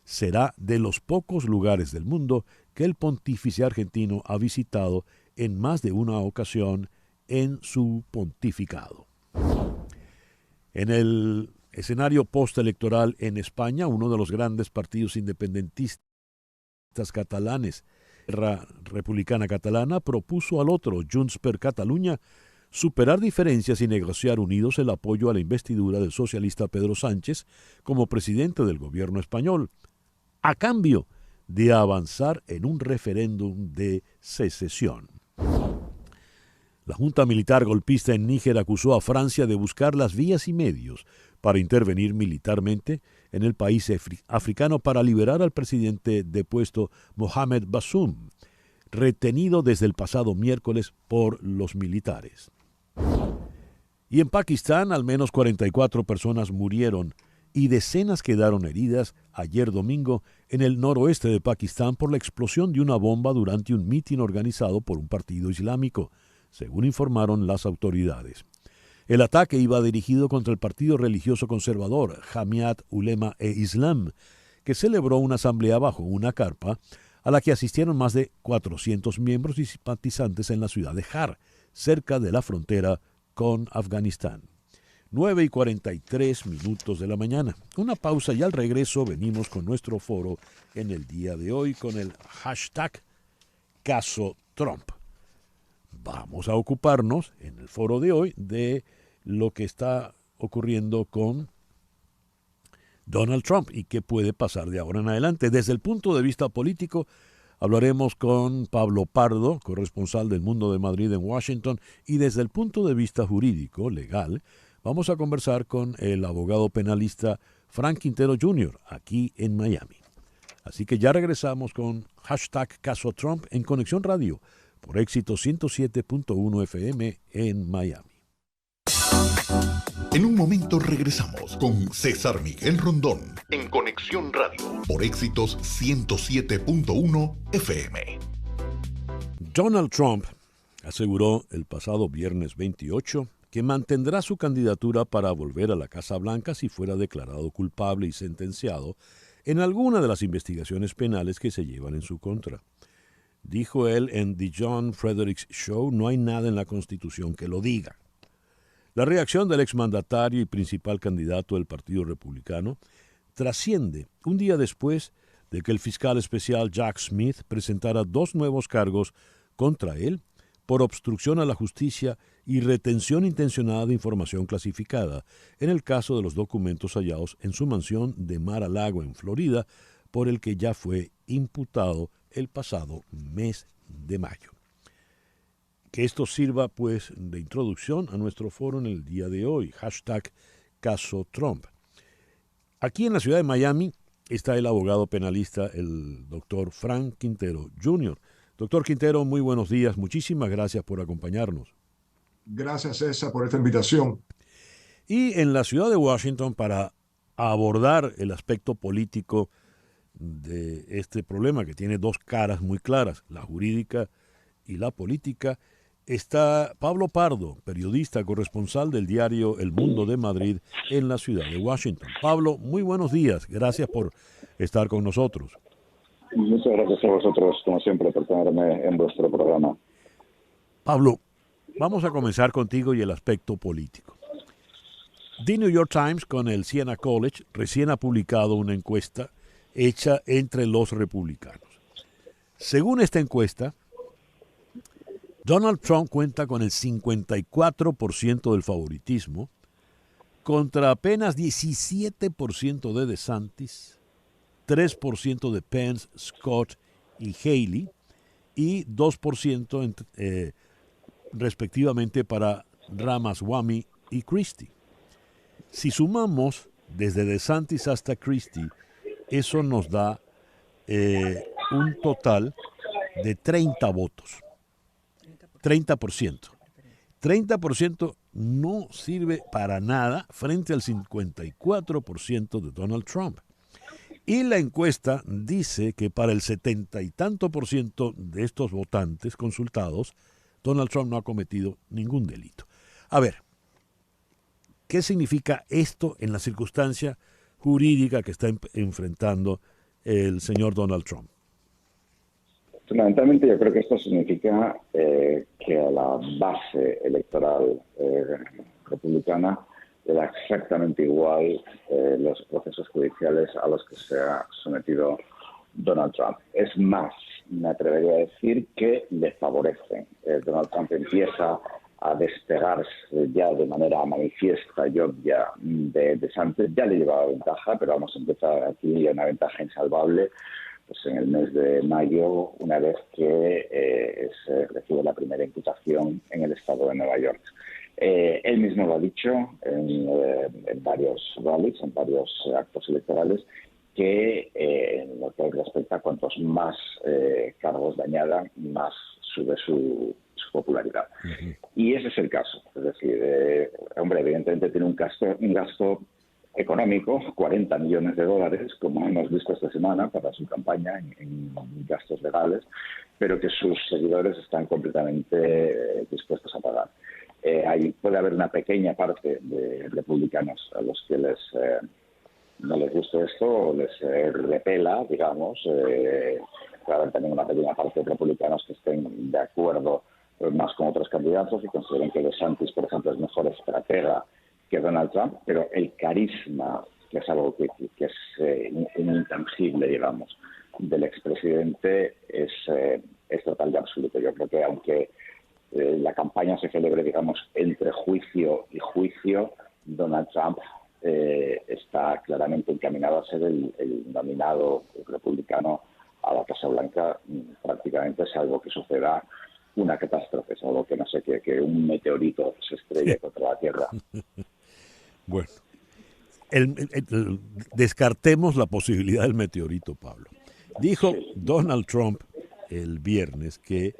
B: será de los pocos lugares del mundo que el pontífice argentino ha visitado en más de una ocasión en su pontificado. En el escenario postelectoral en España, uno de los grandes partidos independentistas catalanes, la Republicana Catalana, propuso al otro, Junts per Catalunya, superar diferencias y negociar unidos el apoyo a la investidura del socialista Pedro Sánchez como presidente del gobierno español, a cambio de avanzar en un referéndum de secesión. La junta militar golpista en Níger acusó a Francia de buscar las vías y medios para intervenir militarmente en el país africano para liberar al presidente depuesto Mohamed Bazoum, retenido desde el pasado miércoles por los militares. Y en Pakistán, al menos 44 personas murieron y decenas quedaron heridas ayer domingo en el noroeste de Pakistán por la explosión de una bomba durante un mitin organizado por un partido islámico, según informaron las autoridades. El ataque iba dirigido contra el partido religioso conservador Jamiat Ulema e Islam, que celebró una asamblea bajo una carpa a la que asistieron más de 400 miembros y simpatizantes en la ciudad de Har, cerca de la frontera con Afganistán. 9:43 de la mañana. Una pausa y al regreso venimos con nuestro foro en el día de hoy con el hashtag Caso Trump. Vamos a ocuparnos en el foro de hoy de lo que está ocurriendo con Donald Trump y qué puede pasar de ahora en adelante. Desde el punto de vista político, hablaremos con Pablo Pardo, corresponsal del Mundo de Madrid en Washington, y desde el punto de vista jurídico, legal, vamos a conversar con el abogado penalista Frank Quintero Jr. aquí en Miami. Así que ya regresamos con hashtag Caso Trump en Conexión Radio por Éxito 107.1 FM en Miami.
A: En un momento regresamos con César Miguel Rondón en Conexión Radio por Éxitos 107.1 FM.
B: Donald Trump aseguró el pasado viernes 28 que mantendrá su candidatura para volver a la Casa Blanca si fuera declarado culpable y sentenciado en alguna de las investigaciones penales que se llevan en su contra. Dijo él en The John Fredericks Show, no hay nada en la Constitución que lo diga. La reacción del exmandatario y principal candidato del Partido Republicano trasciende un día después de que el fiscal especial Jack Smith presentara 2 nuevos cargos contra él por obstrucción a la justicia y retención intencionada de información clasificada en el caso de los documentos hallados en su mansión de Mar-a-Lago en Florida, por el que ya fue imputado el pasado mes de mayo. Que esto sirva pues de introducción a nuestro foro en el día de hoy, hashtag Caso Trump. Aquí en la ciudad de Miami está el abogado penalista, el doctor Frank Quintero Jr. Doctor Quintero, muy buenos días, muchísimas gracias por acompañarnos.
I: Gracias, César, por esta invitación.
B: Y en la ciudad de Washington, para abordar el aspecto político de este problema que tiene 2 caras muy claras, la jurídica y la política, está Pablo Pardo, periodista corresponsal del diario El Mundo de Madrid en la ciudad de Washington. Pablo, muy buenos días, gracias por estar con nosotros.
J: Muchas gracias a vosotros, como siempre, por tenerme en vuestro programa.
B: Pablo, vamos a comenzar contigo y el aspecto político. The New York Times con el Siena College recién ha publicado una encuesta hecha entre los republicanos. Según esta encuesta, Donald Trump cuenta con el 54% del favoritismo contra apenas 17% de DeSantis, 3% de Pence, Scott y Haley y 2% respectivamente para Ramaswamy y Christie. Si sumamos desde DeSantis hasta Christie, eso nos da un total de 30 votos. 30%. 30% no sirve para nada frente al 54% de Donald Trump. Y la encuesta dice que para el 70 y tanto por ciento de estos votantes consultados, Donald Trump no ha cometido ningún delito. A ver, ¿qué significa esto en la circunstancia jurídica que está enfrentando el señor Donald Trump?
J: Fundamentalmente yo creo que esto significa que a la base electoral republicana le da exactamente igual los procesos judiciales a los que se ha sometido Donald Trump. Es más, me atrevería a decir que le favorecen. Donald Trump empieza a despegarse ya de manera manifiesta y obvia de DeSantis. Ya le llevaba ventaja, pero vamos a empezar aquí una ventaja insalvable, pues en el mes de mayo, una vez que se recibe la primera imputación en el estado de Nueva York. Él mismo lo ha dicho en varios rallies, en varios actos electorales, que en lo que respecta a cuantos más cargos le añadan, más sube su popularidad. Uh-huh. Y ese es el caso. Es decir, hombre, evidentemente tiene un gasto económico, $40 millones, como hemos visto esta semana para su campaña en gastos legales, pero que sus seguidores están completamente dispuestos a pagar. Ahí puede haber una pequeña parte de republicanos a los que no les gusta esto o les repela, digamos. Puede haber también una pequeña parte de republicanos que estén de acuerdo más con otros candidatos y consideren que DeSantis, por ejemplo, es mejor estratega que Donald Trump, pero el carisma, que es algo que es un intangible, digamos, del expresidente, es total y absoluto. Yo creo que aunque la campaña se celebre, digamos, entre juicio y juicio, Donald Trump está claramente encaminado a ser el nominado republicano a la Casa Blanca, prácticamente, salvo que suceda una catástrofe, salvo que no sé, que un meteorito se estrelle contra la Tierra.
B: Bueno, descartemos la posibilidad del meteorito, Pablo. Dijo Donald Trump el viernes que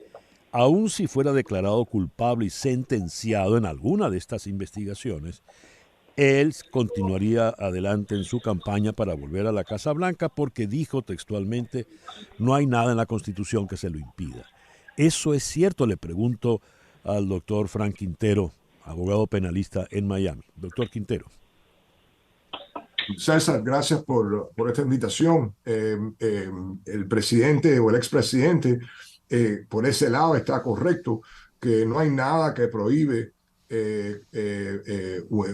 B: aun si fuera declarado culpable y sentenciado en alguna de estas investigaciones, él continuaría adelante en su campaña para volver a la Casa Blanca porque dijo textualmente, no hay nada en la Constitución que se lo impida. ¿Eso es cierto? Le pregunto al doctor Frank Quintero, abogado penalista en Miami. Doctor Quintero.
I: César, gracias por esta invitación. El presidente o el expresidente, por ese lado está correcto, que no hay nada que prohíbe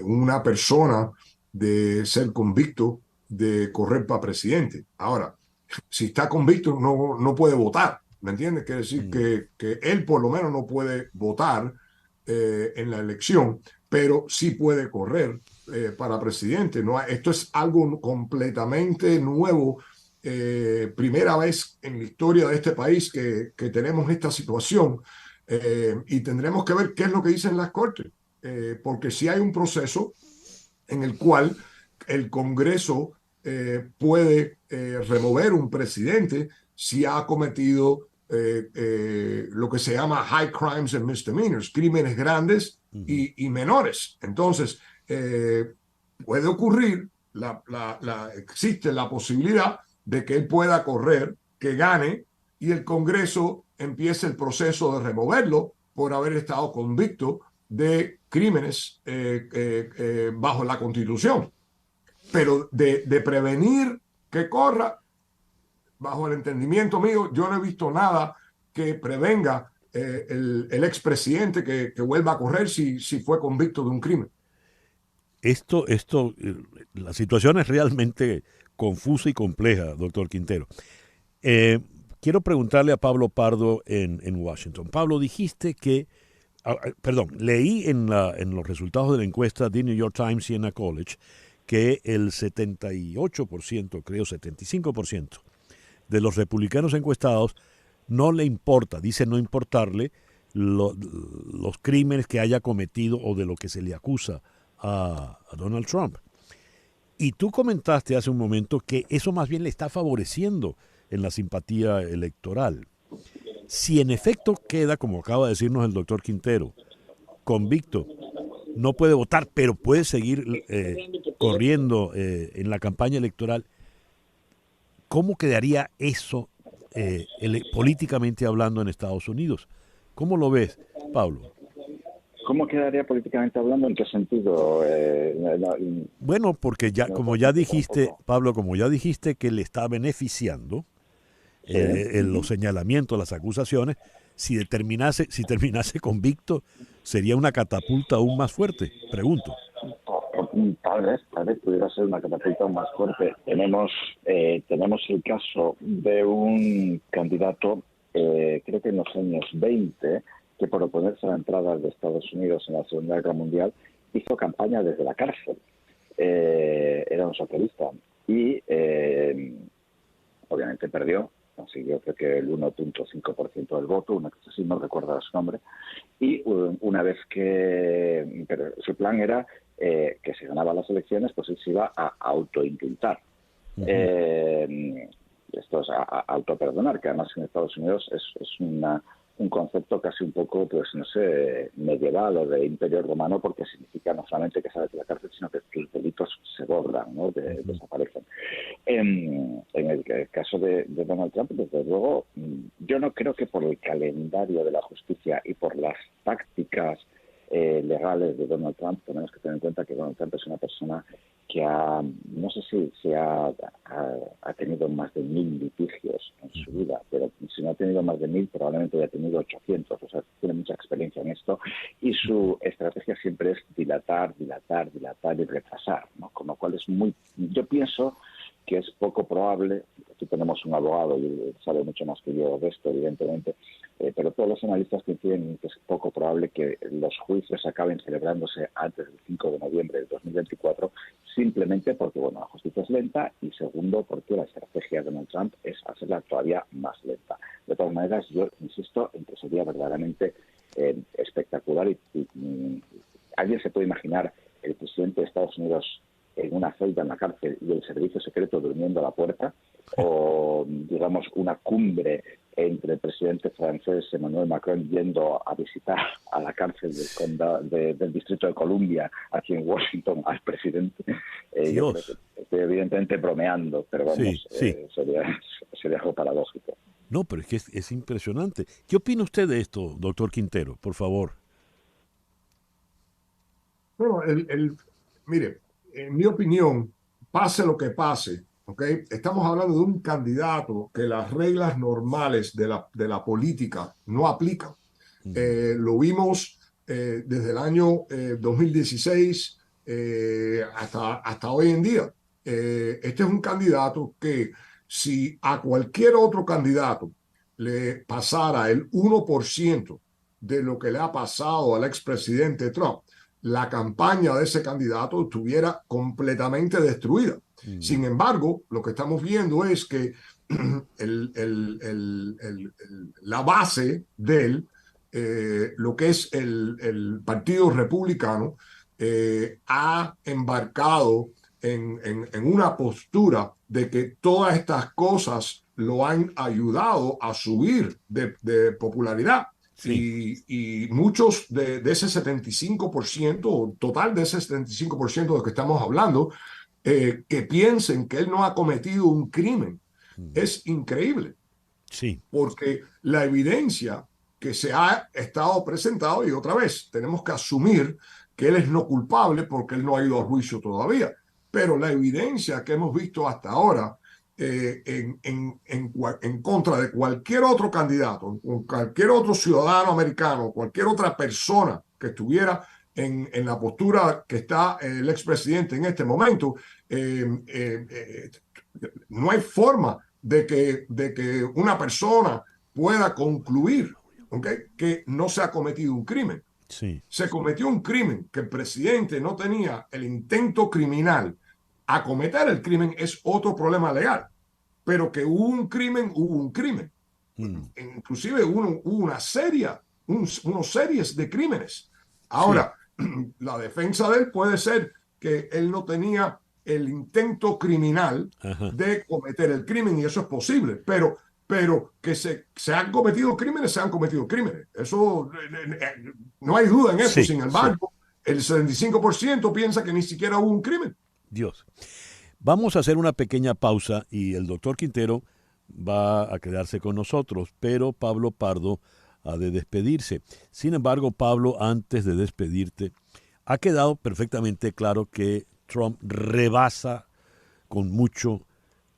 I: una persona de ser convicto de correr para presidente. Ahora, si está convicto no puede votar, ¿me entiendes? Quiere decir que él por lo menos no puede votar en la elección, pero sí puede correr para presidente. No, esto es algo completamente nuevo. Primera vez en la historia de este país que tenemos esta situación. Y tendremos que ver qué es lo que dicen las cortes, porque si hay un proceso en el cual el Congreso puede remover un presidente si ha cometido lo que se llama high crimes and misdemeanors, crímenes grandes y menores. Entonces, puede ocurrir, existe la posibilidad de que él pueda correr, que gane, y el Congreso empiece el proceso de removerlo por haber estado convicto de crímenes bajo la Constitución. Pero de prevenir que corra, bajo el entendimiento mío, yo no he visto nada que prevenga el expresidente que vuelva a correr si fue convicto de un crimen.
B: La situación es realmente confusa y compleja, doctor Quintero. Quiero preguntarle a Pablo Pardo en Washington. Pablo, dijiste que, leí en los resultados de la encuesta de New York Times Siena College que el 78%, creo 75% de los republicanos encuestados no le importa, dice no importarle los crímenes que haya cometido o de lo que se le acusa a Donald Trump. Y tú comentaste hace un momento que eso más bien le está favoreciendo en la simpatía electoral. Si en efecto queda, como acaba de decirnos el doctor Quintero, convicto, no puede votar, pero puede seguir corriendo en la campaña electoral, ¿cómo quedaría eso políticamente hablando en Estados Unidos? ¿Cómo lo ves, Pablo?
J: ¿Cómo quedaría políticamente hablando? ¿En qué sentido?
B: Bueno, porque ya, como ya dijiste, Pablo, como ya dijiste que le está beneficiando los señalamientos, las acusaciones, si terminase convicto, sería una catapulta aún más fuerte, pregunto.
J: Tal vez pudiera ser una catapulta aún más fuerte. Tenemos el caso de un candidato, creo que en los años 20, que por oponerse a la entrada de Estados Unidos en la Segunda Guerra Mundial hizo campaña desde la cárcel. Era un socialista y obviamente finalmente perdió, consiguió creo que el 1.5% del voto, una cosa así, no recuerdo su nombre, y una vez que... Pero su plan era que si ganaba las elecciones, pues él se iba a autoindultar. Esto es autoperdonar, que además en Estados Unidos es un concepto casi un poco, pues no sé, medieval o de imperio romano, porque significa no solamente que sales de la cárcel, sino que los delitos se borran, ¿no? Desaparecen. En el caso de Donald Trump, desde luego, yo no creo que por el calendario de la justicia y por las tácticas legales de Donald Trump, tenemos que tener en cuenta que Donald Trump es una persona que no sé si ha tenido más de 1000 litigios en su vida, pero si no ha tenido más de 1000, probablemente haya tenido 800, o sea, tiene mucha experiencia en esto, y su estrategia siempre es dilatar y retrasar, ¿no? Con lo cual yo pienso que es poco probable. Aquí tenemos un abogado y él sabe mucho más que yo de esto, evidentemente, pero todos los analistas coinciden en que es poco probable que los juicios acaben celebrándose antes del 5 de noviembre del 2024, simplemente porque, bueno, la justicia es lenta, y segundo, porque la estrategia de Donald Trump es hacerla todavía más lenta. De todas maneras, yo insisto en que sería verdaderamente espectacular y alguien se puede imaginar el presidente de Estados Unidos en una celda en la cárcel y el servicio secreto durmiendo a la puerta, o digamos una cumbre entre el presidente francés Emmanuel Macron yendo a visitar a la cárcel del Distrito de Columbia aquí en Washington al presidente. Yo creo que estoy evidentemente bromeando, pero vamos, sería algo paradójico.
B: No, pero es que es impresionante. ¿Qué opina usted de esto, doctor Quintero? Por favor.
I: Bueno, mire, en mi opinión, pase lo que pase, ¿okay? Estamos hablando de un candidato que las reglas normales de la política no aplican. Lo vimos desde el año 2016 hasta hoy en día. Este es un candidato que, si a cualquier otro candidato le pasara el 1% de lo que le ha pasado al expresidente Trump, la campaña de ese candidato estuviera completamente destruida. Sin embargo, lo que estamos viendo es que la base de él, lo que es el Partido Republicano, ha embarcado en una postura de que todas estas cosas lo han ayudado a subir de popularidad. Sí. Y muchos de ese 75%, total de ese 75% de que estamos hablando, que piensen que él no ha cometido un crimen, es increíble.
B: Sí.
I: Porque la evidencia que se ha estado presentado, y otra vez, tenemos que asumir que él es no culpable porque él no ha ido a juicio todavía, pero la evidencia que hemos visto hasta ahora en contra de cualquier otro candidato, cualquier otro ciudadano americano, cualquier otra persona que estuviera en la postura que está el expresidente en este momento, no hay forma de que una persona pueda concluir, ¿okay?, que no se ha cometido un crimen.
B: Sí.
I: Se cometió un crimen, que el presidente no tenía el intento criminal. A cometer el crimen es otro problema legal, pero que hubo un crimen, hubo un crimen. Inclusive hubo unas series de crímenes. Ahora, la defensa de él puede ser que él no tenía el intento criminal de cometer el crimen, y eso es posible, pero que se han cometido crímenes, se han cometido crímenes. Eso, no hay duda en eso. Sin embargo, el 75% piensa que ni siquiera hubo un crimen.
B: Dios. Vamos a hacer una pequeña pausa y el doctor Quintero va a quedarse con nosotros, pero Pablo Pardo ha de despedirse. Sin embargo, Pablo, antes de despedirte, ha quedado perfectamente claro que Trump rebasa con mucho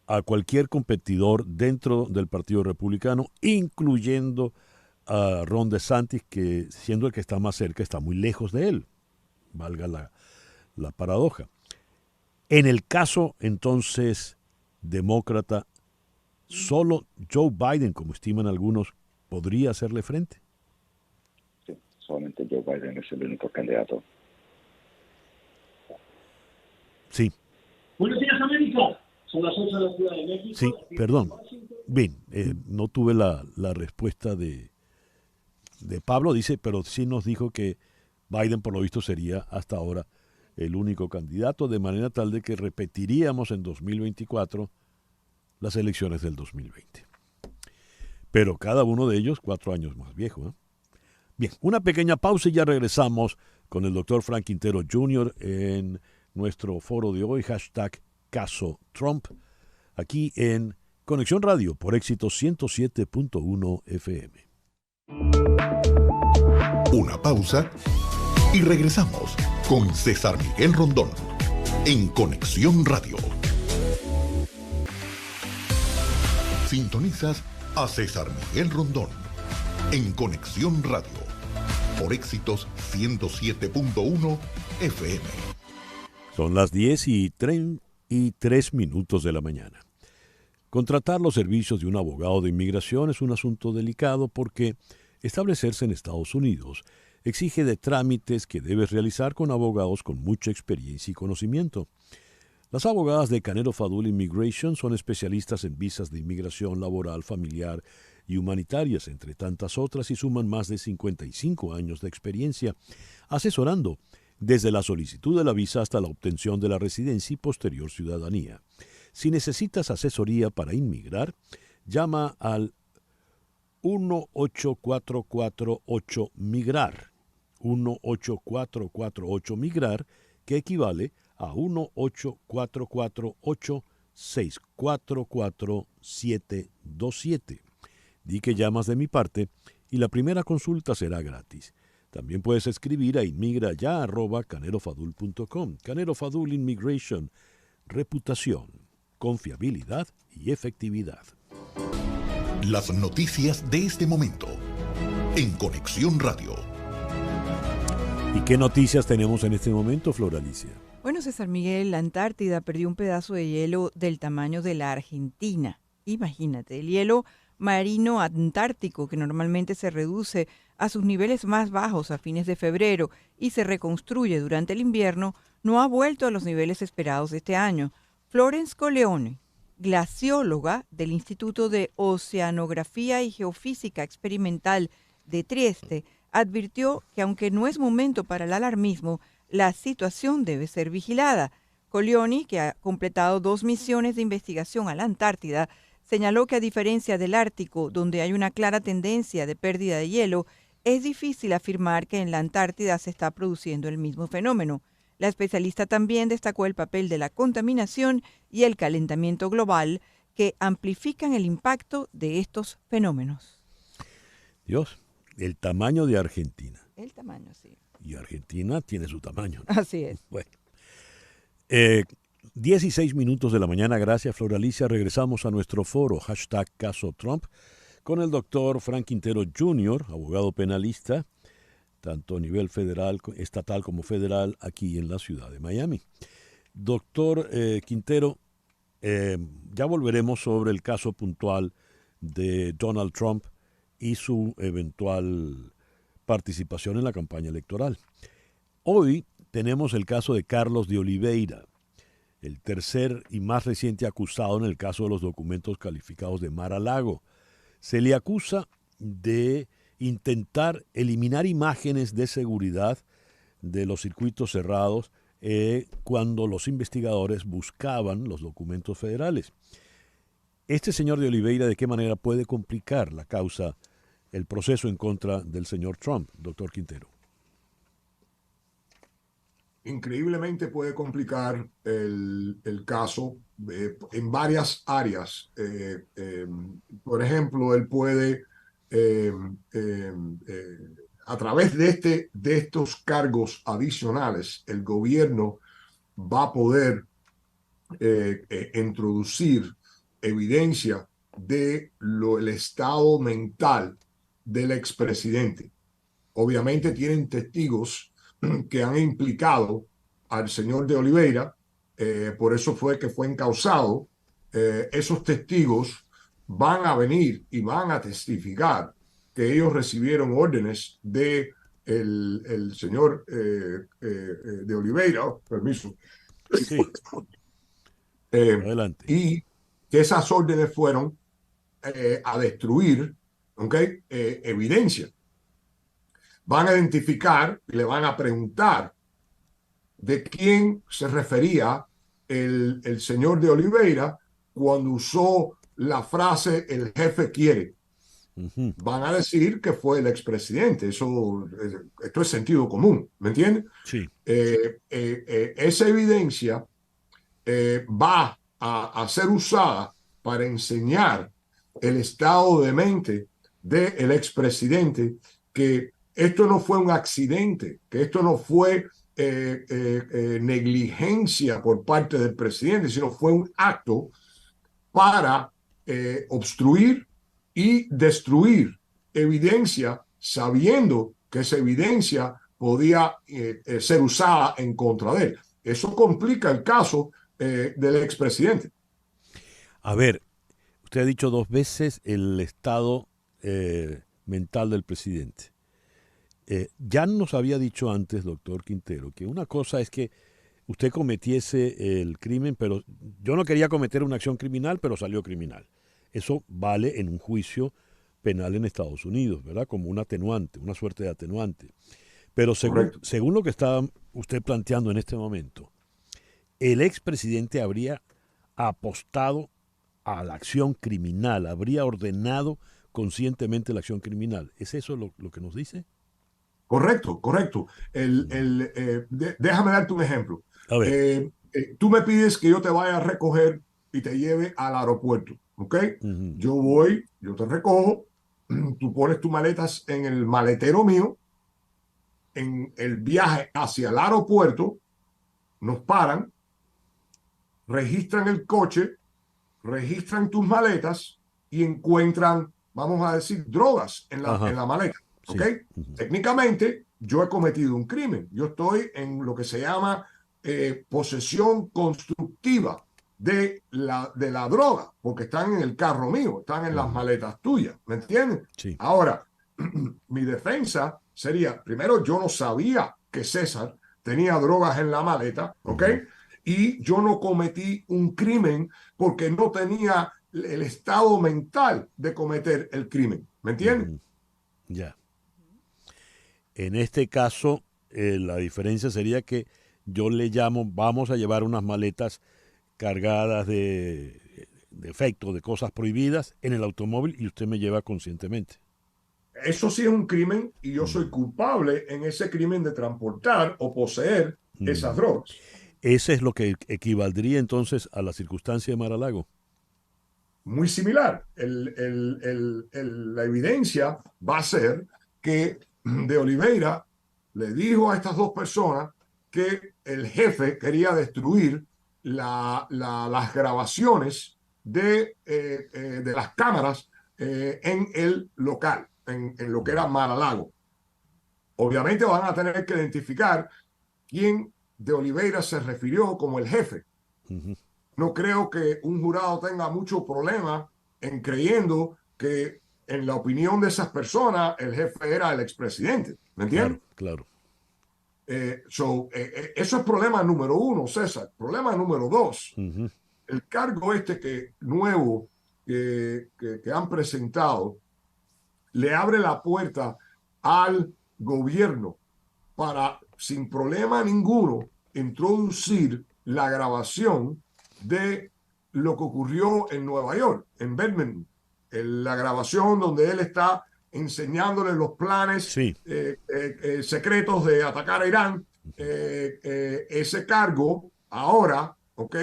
B: a cualquier competidor dentro del Partido Republicano, incluyendo a Ron DeSantis, que siendo el que está más cerca, está muy lejos de él. Valga la paradoja. En el caso, entonces, demócrata, solo Joe Biden, como estiman algunos, podría hacerle frente.
J: Sí, solamente Joe Biden es el único candidato.
B: Sí.
K: Buenos días, América. Son las 8 de la Ciudad de México.
B: Sí, perdón. Bien, no tuve la respuesta de Pablo, dice, pero sí nos dijo que Biden por lo visto sería hasta ahora el único candidato, de manera tal de que repetiríamos en 2024 las elecciones del 2020. Pero cada uno de ellos 4 años más viejo, ¿eh? Bien, una pequeña pausa y ya regresamos con el doctor Frank Quintero Jr. en nuestro foro de hoy, hashtag Caso Trump, aquí en Conexión Radio por Éxito 107.1 FM.
A: Una pausa y regresamos con César Miguel Rondón en Conexión Radio. Sintonizas a César Miguel Rondón en Conexión Radio por Éxitos 107.1 FM.
B: Son las 10:33 minutos de la mañana. Contratar los servicios de un abogado de inmigración es un asunto delicado porque establecerse en Estados Unidos exige de trámites que debes realizar con abogados con mucha experiencia y conocimiento. Las abogadas de Canelo Fadul Immigration son especialistas en visas de inmigración laboral, familiar y humanitarias, entre tantas otras, y suman más de 55 años de experiencia, asesorando desde la solicitud de la visa hasta la obtención de la residencia y posterior ciudadanía. Si necesitas asesoría para inmigrar, llama al 1-8448-MIGRAR, 1-8448-MIGRAR, que equivale a 1-848-8644727. Di que llamas de mi parte y la primera consulta será gratis. También puedes escribir a inmigraya@canelofadul.com. Canelo Fadul Immigration, reputación, confiabilidad y efectividad.
A: Las noticias de este momento en Conexión Radio.
B: ¿Y qué noticias tenemos en este momento, Flor Alicia?
C: Bueno, César Miguel, la Antártida perdió un pedazo de hielo del tamaño de la Argentina. Imagínate, el hielo marino antártico, que normalmente se reduce a sus niveles más bajos a fines de febrero y se reconstruye durante el invierno, no ha vuelto a los niveles esperados este año. Florence Coleone, glacióloga del Instituto de Oceanografía y Geofísica Experimental de Trieste, advirtió que aunque no es momento para el alarmismo, la situación debe ser vigilada. Coleone, que ha completado 2 misiones de investigación a la Antártida, señaló que a diferencia del Ártico, donde hay una clara tendencia de pérdida de hielo, es difícil afirmar que en la Antártida se está produciendo el mismo fenómeno. La especialista también destacó el papel de la contaminación y el calentamiento global que amplifican el impacto de estos fenómenos.
B: Dios, el tamaño de Argentina.
C: El tamaño, sí.
B: Y Argentina tiene su tamaño, ¿no?
C: Así es.
B: Bueno. 16 minutos de la mañana, gracias Flor Alicia. Regresamos a nuestro foro, hashtag Caso Trump, con el doctor Frank Quintero Jr., abogado penalista, tanto a nivel federal, estatal como federal, aquí en la ciudad de Miami. Doctor Quintero, ya volveremos sobre el caso puntual de Donald Trump y su eventual participación en la campaña electoral. Hoy tenemos el caso de Carlos de Oliveira, el tercer y más reciente acusado en el caso de los documentos calificados de Mar-a-Lago. Se le acusa de intentar eliminar imágenes de seguridad de los circuitos cerrados cuando los investigadores buscaban los documentos federales. Este señor de Oliveira, ¿de qué manera puede complicar la causa, el proceso en contra del señor Trump, doctor Quintero?
I: Increíblemente puede complicar el caso en varias áreas. Por ejemplo, él puede, a través de estos cargos adicionales, el gobierno va a poder introducir evidencia de el estado mental del expresidente. Obviamente tienen testigos que han implicado al señor de Oliveira, por eso fue que fue encausado. Esos testigos van a venir y van a testificar que ellos recibieron órdenes de el señor de Oliveira, permiso,
B: Sí. Adelante.
I: y que esas órdenes fueron a destruir, ¿okay? Evidencia. Van a identificar y le van a preguntar de quién se refería el señor de Oliveira cuando usó la frase "el jefe quiere". Van a decir que fue el expresidente. Esto es sentido común, ¿me entiendes?
B: Sí.
I: Esa evidencia va a ser usada para enseñar el estado de mente del expresidente, que esto no fue un accidente, que esto no fue negligencia por parte del presidente, sino fue un acto para obstruir y destruir evidencia, sabiendo que esa evidencia podía ser usada en contra de él. Eso complica el caso del expresidente.
B: A ver, usted ha dicho 2 veces el estado mental del presidente. Ya nos había dicho antes, doctor Quintero, que una cosa es que usted cometiese el crimen, pero yo no quería cometer una acción criminal, pero salió criminal. Eso vale en un juicio penal en Estados Unidos, ¿verdad? Como un atenuante, una suerte de atenuante. Pero según lo que está usted planteando en este momento, el expresidente habría apostado a la acción criminal, habría ordenado conscientemente la acción criminal. ¿Es eso lo que nos dice?
I: Correcto, correcto. Déjame darte un ejemplo.
B: A ver.
I: Tú me pides que yo te vaya a recoger y te lleve al aeropuerto, ¿ok? Yo voy, yo te recojo, tú pones tus maletas en el maletero mío, en el viaje hacia el aeropuerto, nos paran, registran el coche, registran tus maletas y encuentran, vamos a decir, drogas en la maleta. ¿Ok? Sí. Técnicamente, yo he cometido un crimen. Yo estoy en lo que se llama posesión constructiva de la droga, porque están en el carro mío, están en las maletas tuyas. ¿Me entienden?
B: Sí.
I: Ahora, mi defensa sería, primero, yo no sabía que César tenía drogas en la maleta, ¿ok? Y yo no cometí un crimen porque no tenía el estado mental de cometer el crimen. ¿Me entienden?
B: Ya. En este caso, la diferencia sería que yo le llamo, vamos a llevar unas maletas cargadas de efectos, de cosas prohibidas en el automóvil y usted me lleva conscientemente.
I: Eso sí es un crimen y yo soy culpable en ese crimen de transportar o poseer esas drogas.
B: ¿Ese es lo que equivaldría entonces a la circunstancia de Mar-a-Lago?
I: Muy similar. La evidencia va a ser que de Oliveira le dijo a estas 2 personas que el jefe quería destruir las grabaciones de las cámaras en el local, en lo que era Mar-a-Lago. Obviamente van a tener que identificar quién de Oliveira se refirió como el jefe. No creo que un jurado tenga mucho problema en creyendo que en la opinión de esas personas el jefe era el expresidente. ¿Me entiendes?
B: Claro.
I: Eso es problema número 1, César. Problema número 2. El cargo nuevo que han presentado le abre la puerta al gobierno para, sin problema ninguno, introducir la grabación de lo que ocurrió en Nueva York, en Birmingham. La grabación donde él está enseñándole los planes secretos de atacar a Irán. Ese cargo ahora, ¿ok?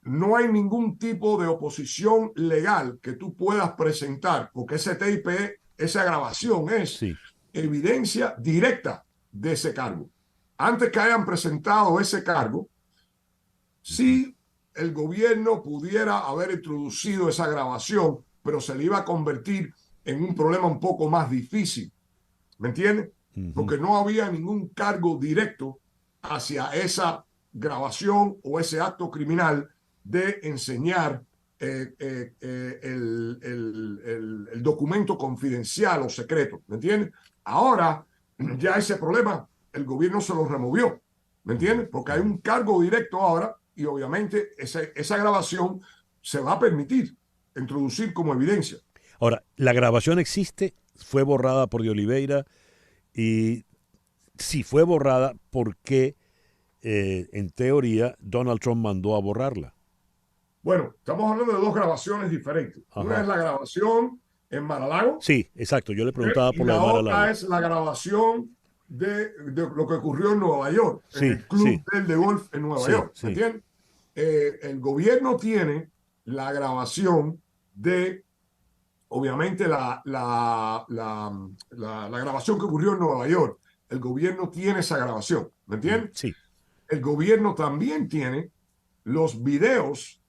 I: No hay ningún tipo de oposición legal que tú puedas presentar, porque ese tape, esa grabación es evidencia directa de ese cargo. Antes que hayan presentado ese cargo, sí, el gobierno pudiera haber introducido esa grabación, pero se le iba a convertir en un problema un poco más difícil. ¿Me entiendes? Porque no había ningún cargo directo hacia esa grabación o ese acto criminal de enseñar el documento confidencial o secreto. ¿Me entiendes? Ahora ya ese problema el gobierno se lo removió. ¿Me entiendes? Porque hay un cargo directo ahora y obviamente esa grabación se va a permitir introducir como evidencia.
B: Ahora, la grabación existe, fue borrada por de Oliveira, y si fue borrada, ¿por qué en teoría Donald Trump mandó a borrarla?
I: Bueno, estamos hablando de dos grabaciones diferentes.
B: Ajá.
I: Una es la grabación en Mar-a-Lago.
B: Sí, exacto. Yo le preguntaba por
I: y
B: la de
I: la
B: Mar-a-Lago.
I: otra es la grabación de lo que ocurrió en Nueva York,
B: Sí,
I: en el club
B: sí.
I: de golf en Nueva
B: Sí,
I: York.
B: sí.
I: ¿Me entiendes? El gobierno tiene la grabación de, obviamente, la grabación que ocurrió en Nueva York. El gobierno tiene esa grabación. ¿Me entiendes?
B: Sí.
I: El gobierno también tiene los videos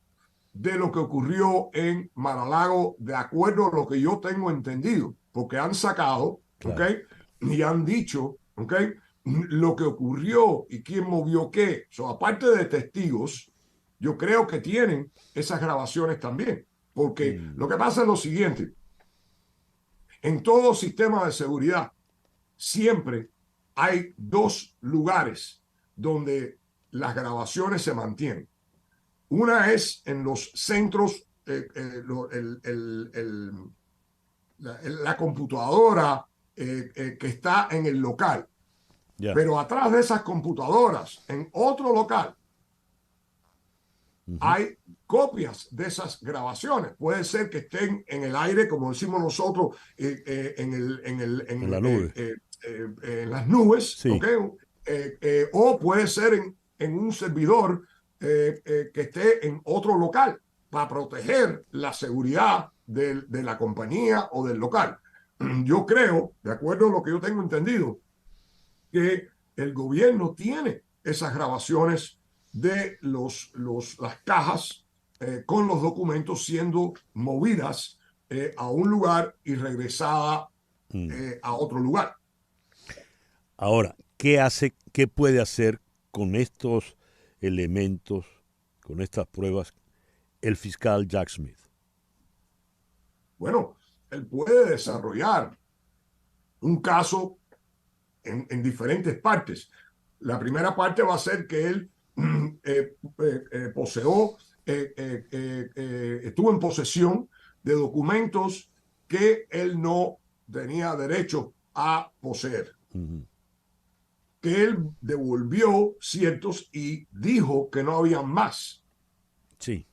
I: de lo que ocurrió en Mar-a-Lago, de acuerdo a lo que yo tengo entendido, porque han sacado,
B: Claro.
I: ¿ok? Y han dicho, ¿ok? Lo que ocurrió y quién movió qué. Aparte de testigos, yo creo que tienen esas grabaciones también, porque lo que pasa es lo siguiente: en todo sistema de seguridad siempre hay dos lugares donde las grabaciones se mantienen. Una es en los centros, la computadora que está en el local.
B: Ya.
I: Pero atrás de esas computadoras, en otro local, hay copias de esas grabaciones. Puede ser que estén en el aire, como decimos nosotros, en
B: la nube.
I: En las nubes,
B: Sí.
I: ¿ok? O puede ser en un servidor que esté en otro local para proteger la seguridad de la compañía o del local. Yo creo, de acuerdo a lo que yo tengo entendido, que el gobierno tiene esas grabaciones de las cajas con los documentos siendo movidas a un lugar y regresada a otro lugar.
B: Ahora, qué puede hacer con estos elementos, con estas pruebas, el fiscal Jack Smith?
I: Bueno, él puede desarrollar un caso en diferentes partes. La primera parte va a ser que él estuvo en posesión de documentos que él no tenía derecho a poseer. Que él devolvió ciertos y dijo que no había más.
B: Sí.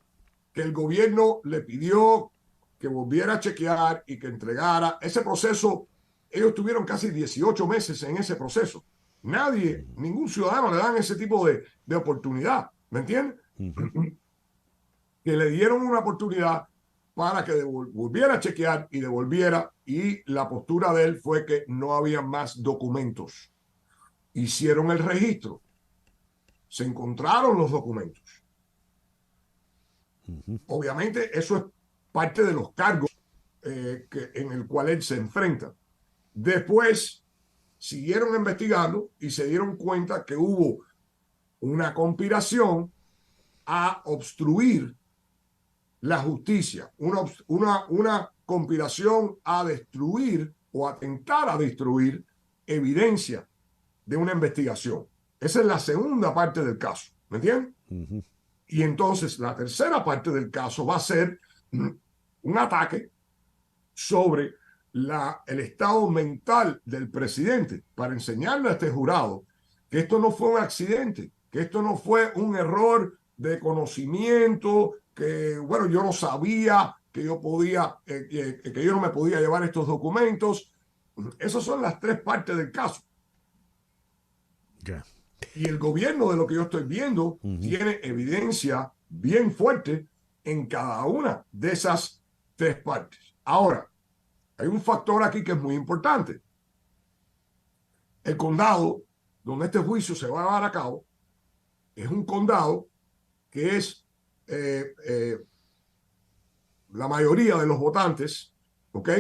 I: Que el gobierno le pidió que volviera a chequear y que entregara ese proceso. Ellos tuvieron casi 18 meses en ese proceso. Ningún ciudadano le dan ese tipo de oportunidad. ¿Me entiendes? Que le dieron una oportunidad para que volviera a chequear y devolviera. Y la postura de él fue que no había más documentos. Hicieron el registro. Se encontraron los documentos. Obviamente eso es parte de los cargos en el cual él se enfrenta. Después siguieron investigando y se dieron cuenta que hubo una conspiración a obstruir la justicia, una conspiración a destruir o atentar a destruir evidencia de una investigación. Esa es la segunda parte del caso, ¿me entiendes? Y entonces la tercera parte del caso va a ser un ataque sobre el estado mental del presidente para enseñarle a este jurado que esto no fue un accidente, que esto no fue un error de conocimiento, que bueno, yo no sabía que yo no me podía llevar estos documentos. Esas son las tres partes del caso.
B: Yeah.
I: Y el gobierno, de lo que yo estoy viendo, tiene evidencia bien fuerte en cada una de esas tres partes. Ahora, hay un factor aquí que es muy importante. El condado donde este juicio se va a llevar a cabo es un condado que es la mayoría de los votantes, ¿ok?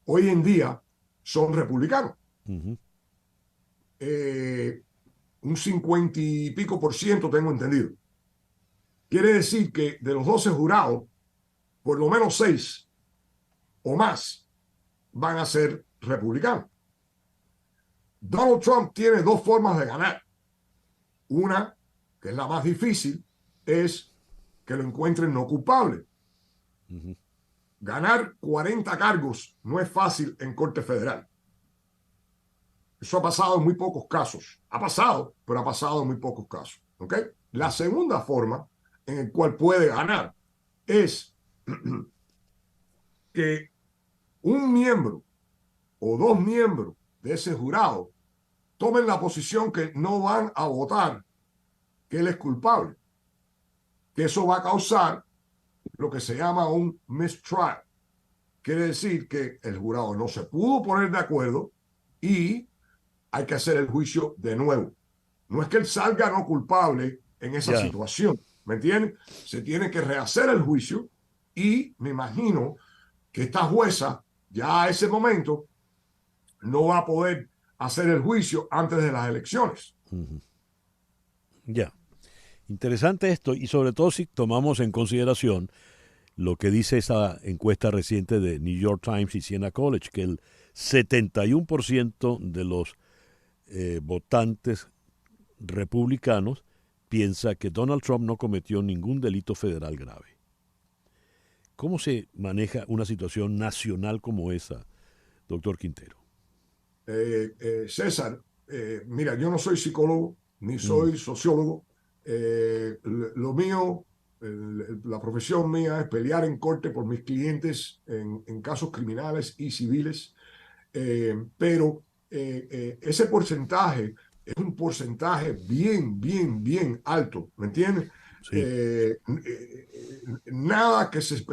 I: Hoy en día son republicanos. Un 50 y pico % tengo entendido. Quiere decir que de los 12 jurados, por lo menos 6 o más van a ser republicanos. Donald Trump tiene dos formas de ganar. Una, que es la más difícil, es que lo encuentren no culpable. Ganar 40 cargos no es fácil en Corte Federal. Eso ha pasado en muy pocos casos. Ha pasado, pero ha pasado en muy pocos casos. ¿Ok? La segunda forma en la cual puede ganar es que un miembro o dos miembros de ese jurado tomen la posición que no van a votar que él es culpable. Que eso va a causar lo que se llama un mistrial. Quiere decir que el jurado no se pudo poner de acuerdo y hay que hacer el juicio de nuevo. No es que él salga no culpable en esa situación, ¿me entiendes? Se tiene que rehacer el juicio y me imagino que esta jueza ya a ese momento no va a poder hacer el juicio antes de las elecciones.
B: Ya. Interesante esto, y sobre todo si tomamos en consideración lo que dice esa encuesta reciente de New York Times y Siena College, que el 71% de los votantes republicanos piensa que Donald Trump no cometió ningún delito federal grave. ¿Cómo se maneja una situación nacional como esa, doctor Quintero?
I: César, mira, yo no soy psicólogo ni soy sociólogo. Lo mío, la profesión mía es pelear en corte por mis clientes en casos criminales y civiles, pero ese porcentaje es un porcentaje bien alto, ¿me entiendes? Sí. Nada que se...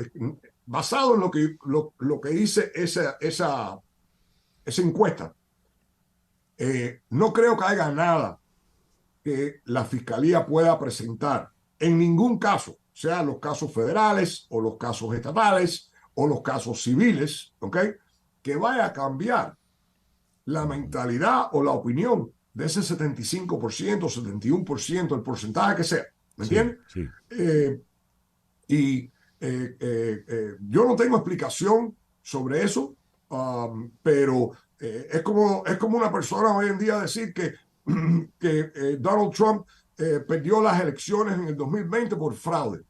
I: Basado en lo que dice esa encuesta, no creo que haya nada que la fiscalía pueda presentar en ningún caso, sea los casos federales o los casos estatales o los casos civiles, ¿ok? Que vaya a cambiar la mentalidad o la opinión de ese 75%, 71%, el porcentaje que sea, ¿me entiendes?
B: Sí.
I: Yo no tengo explicación sobre eso, pero es como una persona hoy en día decir que Donald Trump perdió las elecciones en el 2020 por fraude.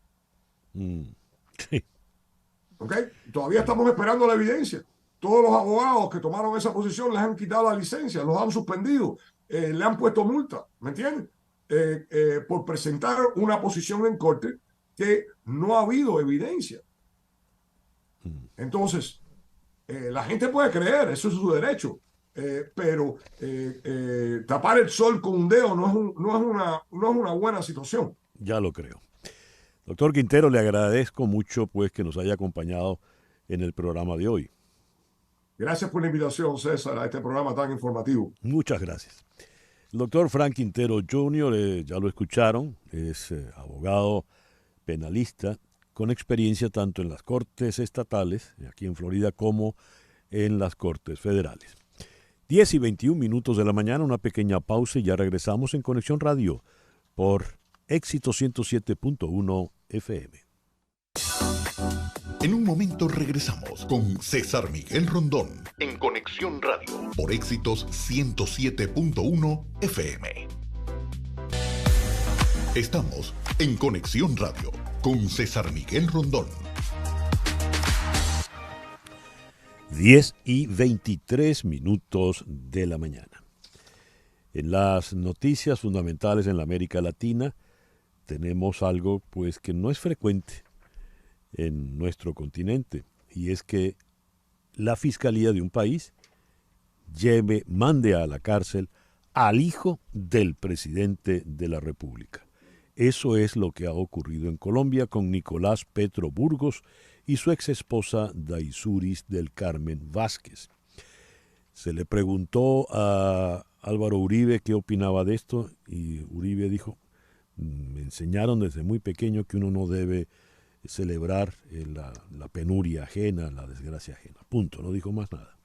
B: Sí.
I: ¿Ok? Todavía estamos esperando la evidencia. Todos los abogados que tomaron esa posición les han quitado la licencia, los han suspendido, le han puesto multa, ¿me entiendes? Por presentar una posición en corte que no ha habido evidencia. Entonces, la gente puede creer, eso es su derecho, pero tapar el sol con un dedo no es una buena situación.
B: Ya lo creo. Doctor Quintero, le agradezco mucho pues que nos haya acompañado en el programa de hoy.
I: Gracias por la invitación, César, a este programa tan informativo.
B: Muchas gracias. El doctor Frank Quintero Jr., ya lo escucharon, es abogado penalista con experiencia tanto en las cortes estatales, aquí en Florida, como en las cortes federales. 10:21 de la mañana, una pequeña pausa y ya regresamos en Conexión Radio por Éxito 107.1 FM.
A: En un momento regresamos con César Miguel Rondón en Conexión Radio por Éxitos 107.1 FM. Estamos en Conexión Radio con César Miguel Rondón.
B: 10:23 de la mañana. En las noticias fundamentales en la América Latina tenemos algo pues que no es frecuente en nuestro continente, y es que la fiscalía de un país mande a la cárcel al hijo del presidente de la República. Eso es lo que ha ocurrido en Colombia con Nicolás Petro Burgos y su exesposa Daisuris del Carmen Vázquez. Se le preguntó a Álvaro Uribe qué opinaba de esto y Uribe dijo: me enseñaron desde muy pequeño que uno no debe celebrar la penuria ajena, la desgracia ajena. Punto, no dijo más nada.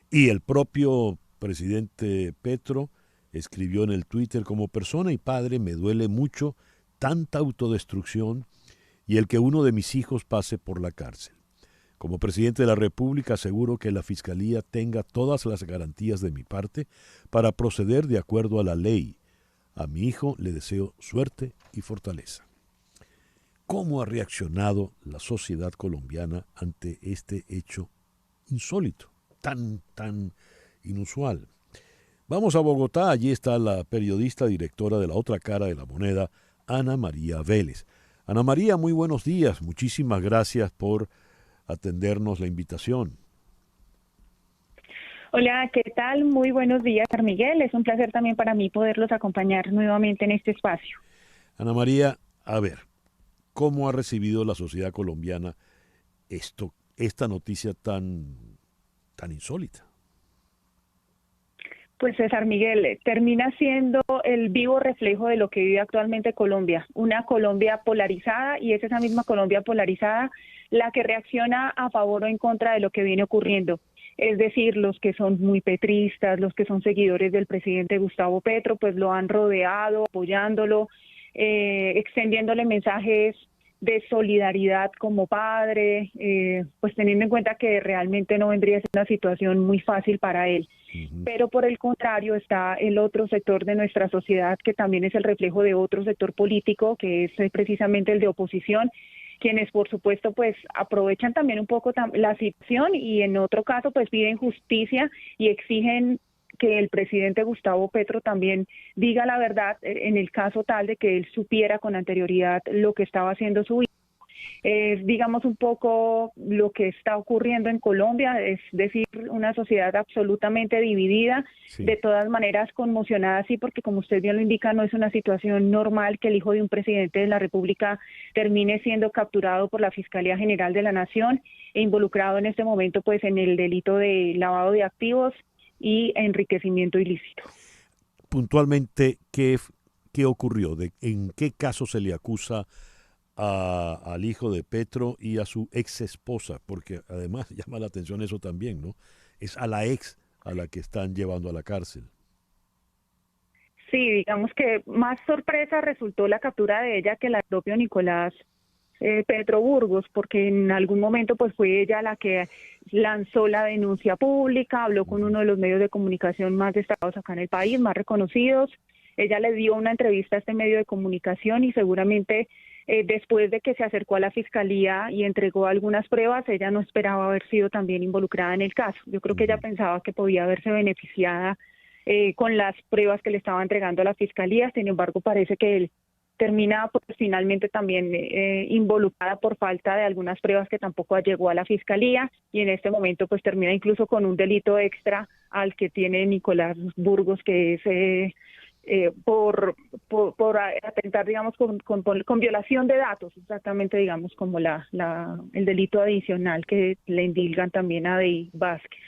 B: Y el propio presidente Petro escribió en el Twitter: como persona y padre me duele mucho tanta autodestrucción y el que uno de mis hijos pase por la cárcel. Como presidente de la República aseguro que la Fiscalía tenga todas las garantías de mi parte para proceder de acuerdo a la ley. A mi hijo le deseo suerte y fortaleza. ¿Cómo ha reaccionado la sociedad colombiana ante este hecho insólito, tan inusual? Vamos a Bogotá, allí está la periodista directora de La Otra Cara de la Moneda, Ana María Vélez. Ana María, muy buenos días, muchísimas gracias por atendernos la invitación.
K: Hola, ¿qué tal? Muy buenos días, Miguel. Es un placer también para mí poderlos acompañar nuevamente en este espacio.
B: Ana María, a ver, ¿cómo ha recibido la sociedad colombiana esta noticia tan insólita?
K: Pues César Miguel, termina siendo el vivo reflejo de lo que vive actualmente Colombia, una Colombia polarizada, y es esa misma Colombia polarizada la que reacciona a favor o en contra de lo que viene ocurriendo. Es decir, los que son muy petristas, los que son seguidores del presidente Gustavo Petro, pues lo han rodeado, apoyándolo, extendiéndole mensajes de solidaridad como padre, pues teniendo en cuenta que realmente no vendría a ser una situación muy fácil para él. Pero por el contrario está el otro sector de nuestra sociedad, que también es el reflejo de otro sector político, que es precisamente el de oposición, quienes por supuesto pues aprovechan también un poco la situación y en otro caso pues piden justicia y exigen que el presidente Gustavo Petro también diga la verdad en el caso tal de que él supiera con anterioridad lo que estaba haciendo su hijo. Es, digamos, un poco lo que está ocurriendo en Colombia, es decir, una sociedad absolutamente dividida, sí. De todas maneras conmocionada, sí, porque como usted bien lo indica, no es una situación normal que el hijo de un presidente de la República termine siendo capturado por la Fiscalía General de la Nación e involucrado en este momento pues en el delito de lavado de activos y enriquecimiento ilícito.
B: Puntualmente, ¿qué ocurrió? ¿En qué caso se le acusa al hijo de Petro y a su ex esposa? Porque además llama la atención eso también, ¿no? Es a la ex a la que están llevando a la cárcel.
K: Sí, digamos que más sorpresa resultó la captura de ella que la del propio Nicolás Petro Burgos, porque en algún momento pues fue ella la que lanzó la denuncia pública, habló con uno de los medios de comunicación más destacados acá en el país, más reconocidos. Ella le dio una entrevista a este medio de comunicación y seguramente después de que se acercó a la fiscalía y entregó algunas pruebas, ella no esperaba haber sido también involucrada en el caso. Yo creo que ella pensaba que podía verse beneficiada con las pruebas que le estaba entregando a la fiscalía. Sin embargo, parece que él termina pues, finalmente también involucrada por falta de algunas pruebas que tampoco llegó a la fiscalía, y en este momento pues termina incluso con un delito extra al que tiene Nicolás Burgos, que es por atentar, digamos, con violación de datos, exactamente, digamos, como el delito adicional que le indilgan también a Dey Vázquez.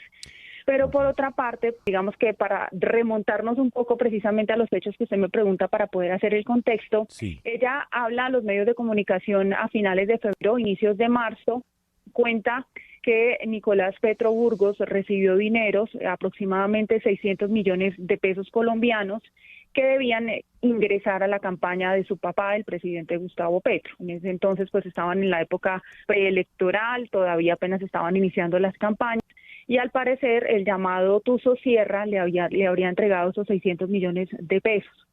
K: Pero por otra parte, digamos que para remontarnos un poco precisamente a los hechos que usted me pregunta para poder hacer el contexto, sí. Ella habla a los medios de comunicación a finales de febrero, inicios de marzo, cuenta que Nicolás Petro Burgos recibió dineros, aproximadamente 600 millones de pesos colombianos, que debían ingresar a la campaña de su papá, el presidente Gustavo Petro. En ese entonces pues estaban en la época preelectoral, todavía apenas estaban iniciando las campañas, y al parecer el llamado Tuzo Sierra le habría entregado esos 600 millones de pesos.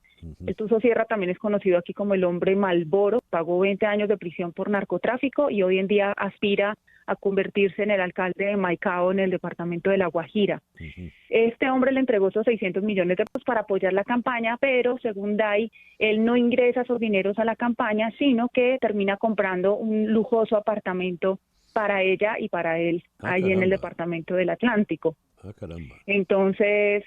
K: El Tuzo Sierra también es conocido aquí como el hombre Malboro, pagó 20 años de prisión por narcotráfico y hoy en día aspira a convertirse en el alcalde de Maicao, en el departamento de La Guajira. Este hombre le entregó esos 600 millones de pesos para apoyar la campaña, pero según Day, él no ingresa esos dineros a la campaña, sino que termina comprando un lujoso apartamento para ella y para él, allí en el departamento del Atlántico. Entonces,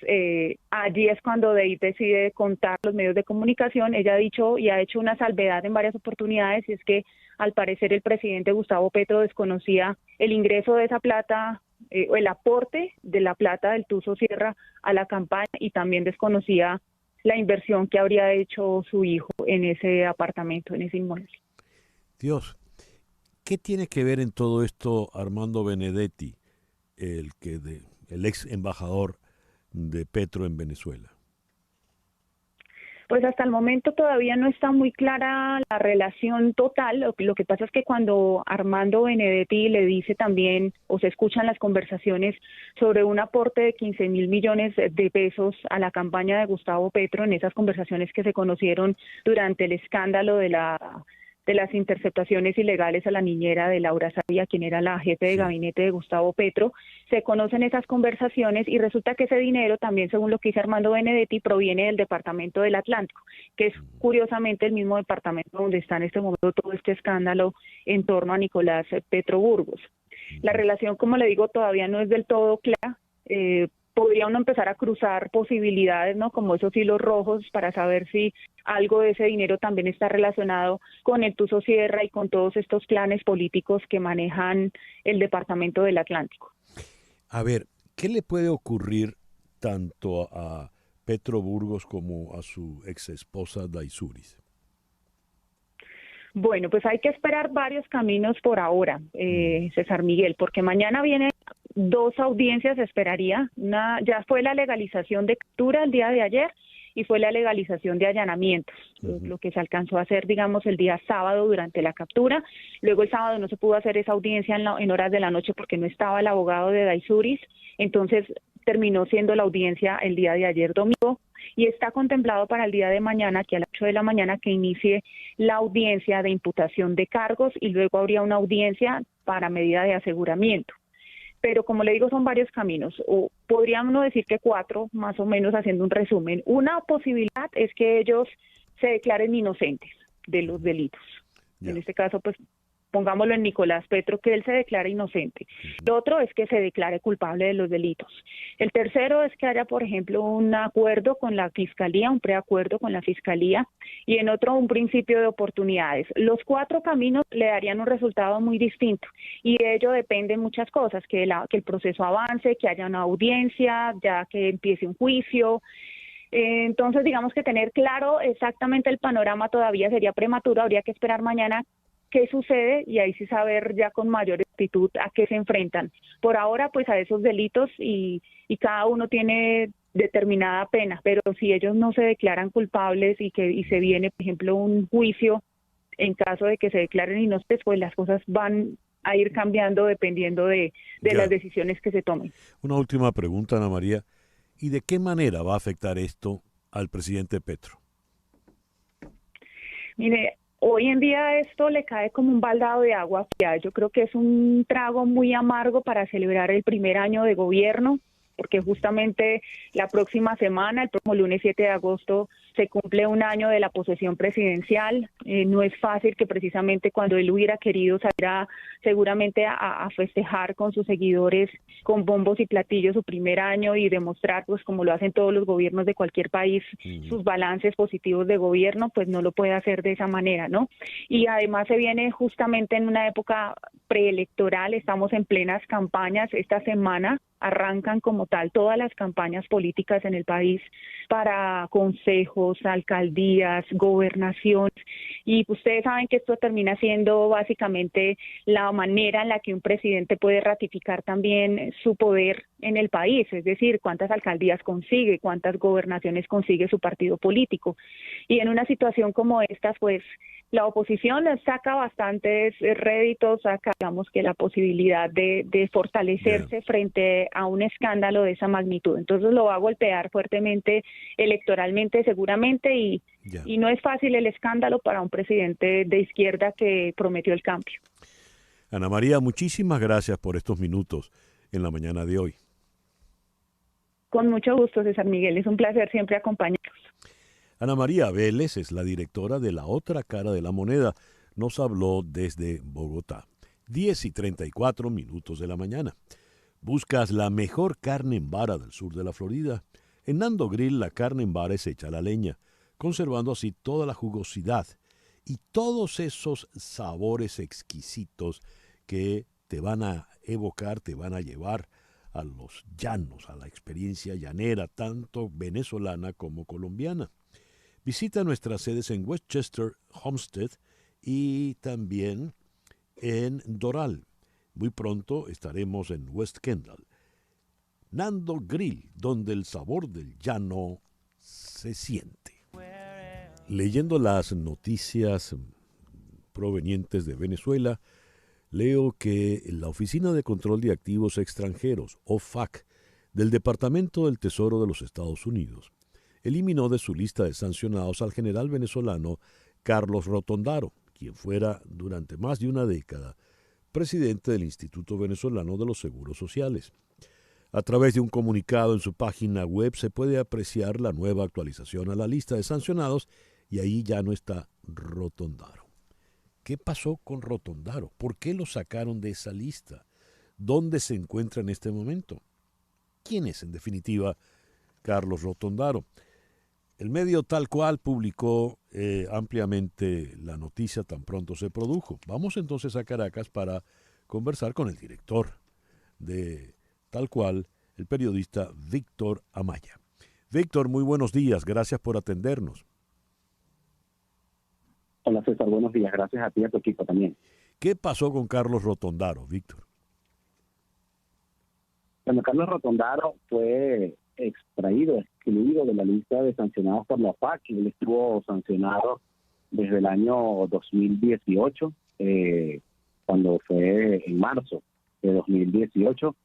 K: allí es cuando Dey decide contar a los medios de comunicación. Ella ha dicho y ha hecho una salvedad en varias oportunidades, y es que al parecer el presidente Gustavo Petro desconocía el ingreso de esa plata, o el aporte de la plata del Tuzo Sierra a la campaña, y también desconocía la inversión que habría hecho su hijo en ese apartamento, en ese inmueble.
B: Dios, ¿qué tiene que ver en todo esto Armando Benedetti, el ex embajador de Petro en Venezuela?
K: Pues hasta el momento todavía no está muy clara la relación total. Lo que pasa es que cuando Armando Benedetti le dice también, o se escuchan las conversaciones sobre un aporte de 15.000 millones de pesos a la campaña de Gustavo Petro, en esas conversaciones que se conocieron durante el escándalo de la las interceptaciones ilegales a la niñera de Laura Sarabia, quien era la jefe de gabinete de Gustavo Petro. Se conocen esas conversaciones y resulta que ese dinero también, según lo que dice Armando Benedetti, proviene del Departamento del Atlántico, que es curiosamente el mismo departamento donde está en este momento todo este escándalo en torno a Nicolás Petro Burgos. La relación, como le digo, todavía no es del todo clara. Podría uno empezar a cruzar posibilidades, ¿no? Como esos hilos rojos para saber si algo de ese dinero también está relacionado con el Tuzo Sierra y con todos estos planes políticos que manejan el Departamento del Atlántico.
B: A ver, ¿qué le puede ocurrir tanto a Petro Burgos como a su ex esposa Daisuris?
K: Bueno, pues hay que esperar varios caminos por ahora, César Miguel, porque mañana vienen 2 audiencias, esperaría. Ya fue la legalización de captura el día de ayer y fue la legalización de allanamientos, lo que se alcanzó a hacer, digamos, el día sábado durante la captura. Luego el sábado no se pudo hacer esa audiencia en horas de la noche porque no estaba el abogado de Daisuris, entonces terminó siendo la audiencia el día de ayer domingo. Y está contemplado para el día de mañana, que a las 8 de la mañana, que inicie la audiencia de imputación de cargos y luego habría una audiencia para medida de aseguramiento. Pero como le digo, son varios caminos, o podríamos decir que 4, más o menos, haciendo un resumen. Una posibilidad es que ellos se declaren inocentes de los delitos. En este caso, pues, pongámoslo en Nicolás Petro, que él se declare inocente. Lo otro es que se declare culpable de los delitos. El tercero es que haya, por ejemplo, un acuerdo con la Fiscalía, un preacuerdo con la Fiscalía, y en otro un principio de oportunidades. Los 4 caminos le darían un resultado muy distinto, y de ello dependen muchas cosas, que el proceso avance, que haya una audiencia, ya que empiece un juicio. Entonces, digamos que tener claro exactamente el panorama todavía sería prematuro, habría que esperar mañana qué sucede y ahí sí saber ya con mayor exactitud a qué se enfrentan. Por ahora, pues a esos delitos y cada uno tiene determinada pena, pero si ellos no se declaran culpables y se viene, por ejemplo, un juicio en caso de que se declaren inocentes, pues las cosas van a ir cambiando dependiendo de las decisiones que se tomen.
B: Una última pregunta, Ana María. ¿Y de qué manera va a afectar esto al presidente Petro?
K: Mire, hoy en día esto le cae como un baldado de agua fría. Yo creo que es un trago muy amargo para celebrar el primer año de gobierno, porque justamente la próxima semana, el próximo lunes 7 de agosto, se cumple un año de la posesión presidencial. No es fácil que precisamente cuando él hubiera querido salir seguramente a festejar con sus seguidores con bombos y platillos su primer año y demostrar, pues como lo hacen todos los gobiernos de cualquier país, sus balances positivos de gobierno, pues no lo puede hacer de esa manera, ¿no? Y además se viene justamente en una época preelectoral, estamos en plenas campañas. Esta semana arrancan como tal todas las campañas políticas en el país para consejos, alcaldías, gobernaciones, y ustedes saben que esto termina siendo básicamente la manera en la que un presidente puede ratificar también su poder en el país, es decir, cuántas alcaldías consigue, cuántas gobernaciones consigue su partido político. Y en una situación como esta, pues la oposición saca bastantes réditos, saca, digamos, que la posibilidad de fortalecerse frente a un escándalo de esa magnitud. Entonces lo va a golpear fuertemente electoralmente seguramente y no es fácil el escándalo para un presidente de izquierda que prometió el cambio.
B: Ana María, muchísimas gracias por estos minutos en la mañana de hoy.
K: Con mucho gusto, César Miguel. Es un placer siempre acompañarlos.
B: Ana María Vélez es la directora de La Otra Cara de la Moneda. Nos habló desde Bogotá. 10:34 de la mañana. ¿Buscas la mejor carne en vara del sur de la Florida? En Nando Grill la carne en vara es hecha a la leña, conservando así toda la jugosidad y todos esos sabores exquisitos que te van a evocar, te van a llevar a los llanos, a la experiencia llanera, tanto venezolana como colombiana. Visita nuestras sedes en Westchester, Homestead y también en Doral. Muy pronto estaremos en West Kendall. Nando Grill, donde el sabor del llano se siente. Leyendo las noticias provenientes de Venezuela, leo que la Oficina de Control de Activos Extranjeros, OFAC, del Departamento del Tesoro de los Estados Unidos, eliminó de su lista de sancionados al general venezolano Carlos Rotondaro, quien fuera durante más de una década presidente del Instituto Venezolano de los Seguros Sociales. A través de un comunicado en su página web se puede apreciar la nueva actualización a la lista de sancionados y ahí ya no está Rotondaro. ¿Qué pasó con Rotondaro? ¿Por qué lo sacaron de esa lista? ¿Dónde se encuentra en este momento? ¿Quién es, en definitiva, Carlos Rotondaro? El medio Tal Cual publicó ampliamente la noticia tan pronto se produjo. Vamos entonces a Caracas para conversar con el director de Tal Cual, el periodista Víctor Amaya. Víctor, muy buenos días, gracias por atendernos.
L: Hola César, buenos días, gracias a ti y a tu equipo también.
B: ¿Qué pasó con Carlos Rotondaro, Víctor?
L: Bueno, Carlos Rotondaro fue excluido de la lista de sancionados por la FAC, y él estuvo sancionado desde el año 2018, cuando fue en marzo de 2018,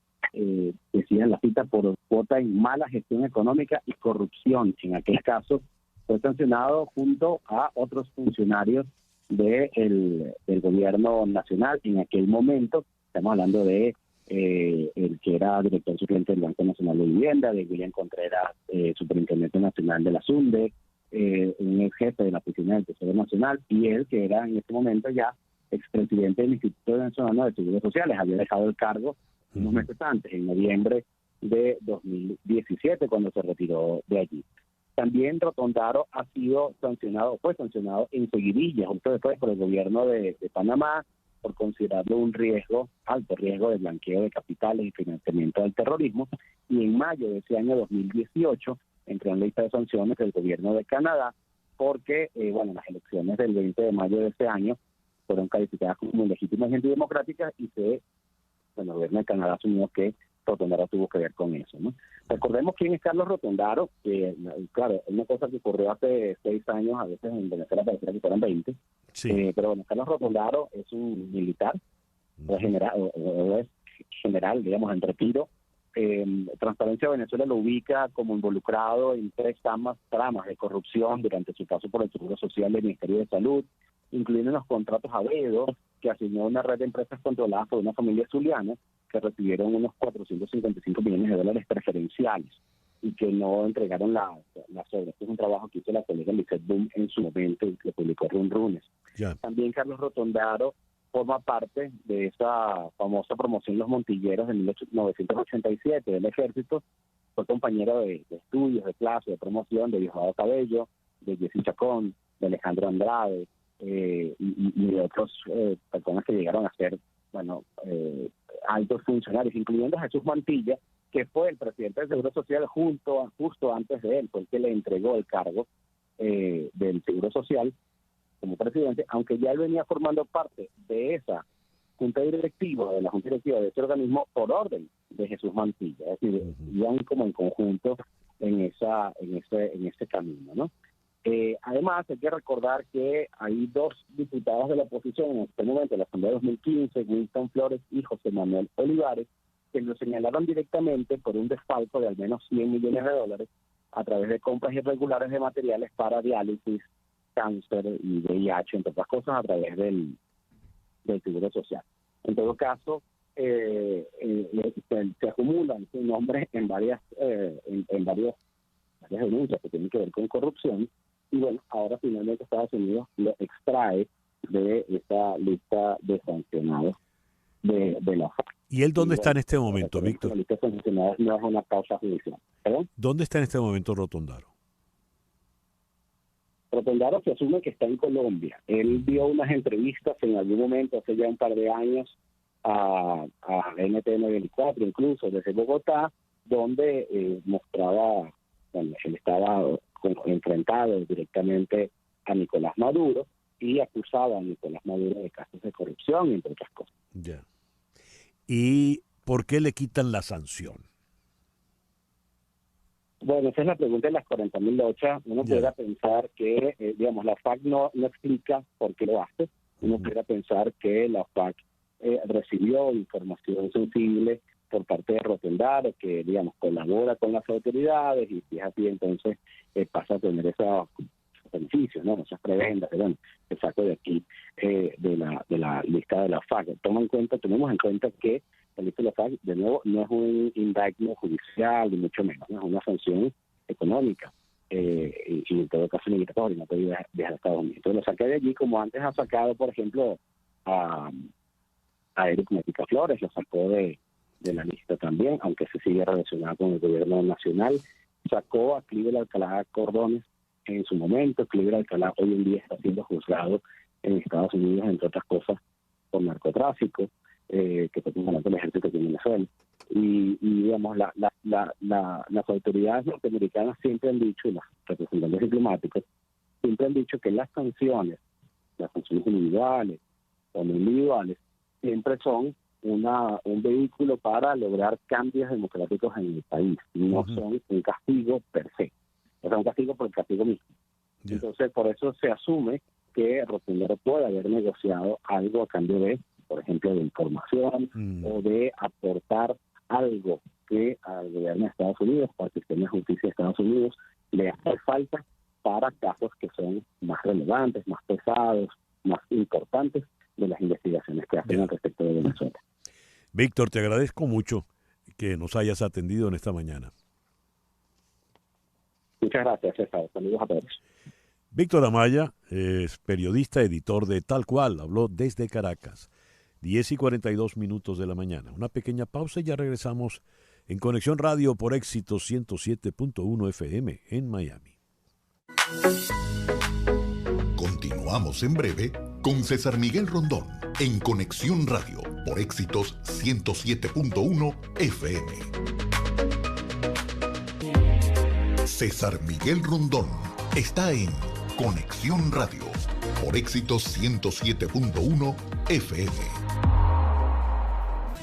L: decían la cita por cuota en mala gestión económica y corrupción. En aquel caso fue sancionado junto a otros funcionarios del gobierno nacional. En aquel momento, estamos hablando de el que era director suplente del Banco Nacional de Vivienda, de William Contreras, superintendente nacional de la SUNDE, un ex jefe de la Oficina del Tesoro Nacional, y él, que era en este momento ya expresidente del Instituto Venezolano de Seguros Sociales, había dejado el cargo unos meses antes, en noviembre de 2017, cuando se retiró de allí. También Rotondaro fue sancionado en Seguidilla, justo después por el gobierno de Panamá, por considerarlo un alto riesgo de blanqueo de capitales y financiamiento del terrorismo, y en mayo de ese año 2018 entró en la lista de sanciones del gobierno de Canadá, porque las elecciones del 20 de mayo de ese año fueron calificadas como ilegítimas y antidemocráticas, y el gobierno de Canadá asumió que Rotondaro tuvo que ver con eso, ¿no? Recordemos quién es Carlos Rotondaro, que claro, es una cosa que ocurrió hace 6 años, a veces en Venezuela pareciera que fueran 20, sí. Pero bueno, Carlos Rotondaro es un militar, es general, digamos, en retiro. Transparencia Venezuela lo ubica como involucrado en 3 tramas de corrupción durante su paso por el Seguro Social del Ministerio de Salud, incluyendo los contratos a dedo que asignó una red de empresas controladas por una familia zuliana que recibieron unos 455 millones de dólares preferenciales y que no entregaron las obras. Este es un trabajo que hizo la colega Lizeth Boom en su momento y que publicó Run Runes. También Carlos Rotondaro forma parte de esa famosa promoción Los Montilleros de 1987 del Ejército. Fue compañero de estudios, de clase, de promoción de Diosdado Cabello, de Jessy Chacón, de Alejandro Andrade, y de otras personas que llegaron a ser altos funcionarios, incluyendo a Jesús Mantilla, que fue el presidente del Seguro Social justo antes de él, fue el que le entregó el cargo del Seguro Social como presidente, aunque ya él venía formando parte de esa junta directiva, de la junta directiva de ese organismo por orden de Jesús Mantilla, es decir, iban como en conjunto en ese camino, ¿no? Además, hay que recordar que hay 2 diputados de la oposición en este momento, en la Asamblea de 2015, Winston Flores y José Manuel Olivares, que lo señalaron directamente por un desfalco de al menos 100 millones de dólares a través de compras irregulares de materiales para diálisis, cáncer y VIH, entre otras cosas, a través del Seguro Social. En todo caso, se acumulan sus nombres en varias denuncias que tienen que ver con corrupción. Y bueno, ahora finalmente Estados Unidos lo extrae de esta lista de sancionados de la FAC.
B: ¿Y él dónde está en este momento, Víctor?
L: La lista de sancionados no es una causa judicial. ¿Perdón?
B: ¿Dónde está en este momento Rotondaro?
L: Rotondaro se asume que está en Colombia. Él dio unas entrevistas en algún momento, hace ya un par de años, a NTN24, incluso desde Bogotá, donde mostraba, él estaba enfrentado directamente a Nicolás Maduro y acusaba a Nicolás Maduro de casos de corrupción, entre otras cosas.
B: Ya. ¿Y por qué le quitan la sanción?
L: Bueno, esa es la pregunta de las 40.000 lochas. Uno pudiera pensar que, la FAC no explica por qué lo hace. Uno pudiera pensar que la FAC recibió información sensible por parte de Rotondaro, que, colabora con las autoridades, y si es así, entonces pasa a tener esa beneficios, ¿no? Muchas prebendas, bueno, te saco de aquí de la lista de la FARC. Tenemos en cuenta que la lista de la FARC, de nuevo, no es un indictment judicial, ni mucho menos, ¿no? Es una sanción económica. Y en todo caso migratorio, no puede dejar Estados Unidos. Entonces lo saqué de allí, como antes ha sacado, por ejemplo, a Eric Mética Flores, lo sacó de la lista también, aunque se sigue relacionado con el gobierno nacional. Sacó a Cliver Alcalá Cordones en su momento. Cliver Alcalá hoy en día está siendo juzgado en Estados Unidos, entre otras cosas, por narcotráfico, que fue comandante del ejército de Venezuela. Y digamos, las autoridades norteamericanas siempre han dicho, y los representantes diplomáticos siempre han dicho que las sanciones individuales o no individuales, siempre son un vehículo para lograr cambios democráticos en el país, no son un castigo per se, es un castigo por el castigo mismo. Entonces, por eso se asume que Rotundero puede haber negociado algo a cambio de, por ejemplo, de información o de aportar algo que al gobierno de Estados Unidos, al sistema de justicia de Estados Unidos, le hace falta para casos que son más relevantes, más pesados, más importantes de las investigaciones que hacen al respecto de Venezuela.
B: Víctor, te agradezco mucho que nos hayas atendido en esta mañana.
L: Muchas gracias, César. Saludos a todos.
B: Víctor Amaya es periodista, editor de Tal Cual, habló desde Caracas. 10:42 de la mañana. Una pequeña pausa y ya regresamos en Conexión Radio por Éxito 107.1 FM en Miami.
A: Continuamos en breve con César Miguel Rondón en Conexión Radio por Éxitos 107.1 FM. César Miguel Rondón está en Conexión Radio por Éxitos 107.1 FM.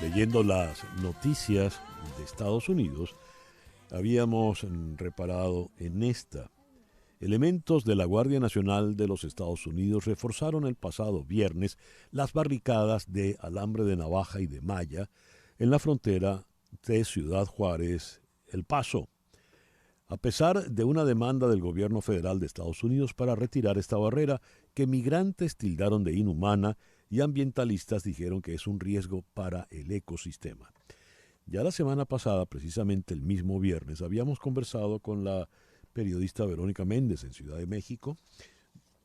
B: Leyendo las noticias de Estados Unidos, habíamos reparado en esta. Elementos de la Guardia Nacional de los Estados Unidos reforzaron el pasado viernes las barricadas de alambre de navaja y de malla en la frontera de Ciudad Juárez, El Paso, a pesar de una demanda del gobierno federal de Estados Unidos para retirar esta barrera que migrantes tildaron de inhumana y ambientalistas dijeron que es un riesgo para el ecosistema. Ya la semana pasada, precisamente el mismo viernes, habíamos conversado con la periodista Verónica Méndez en Ciudad de México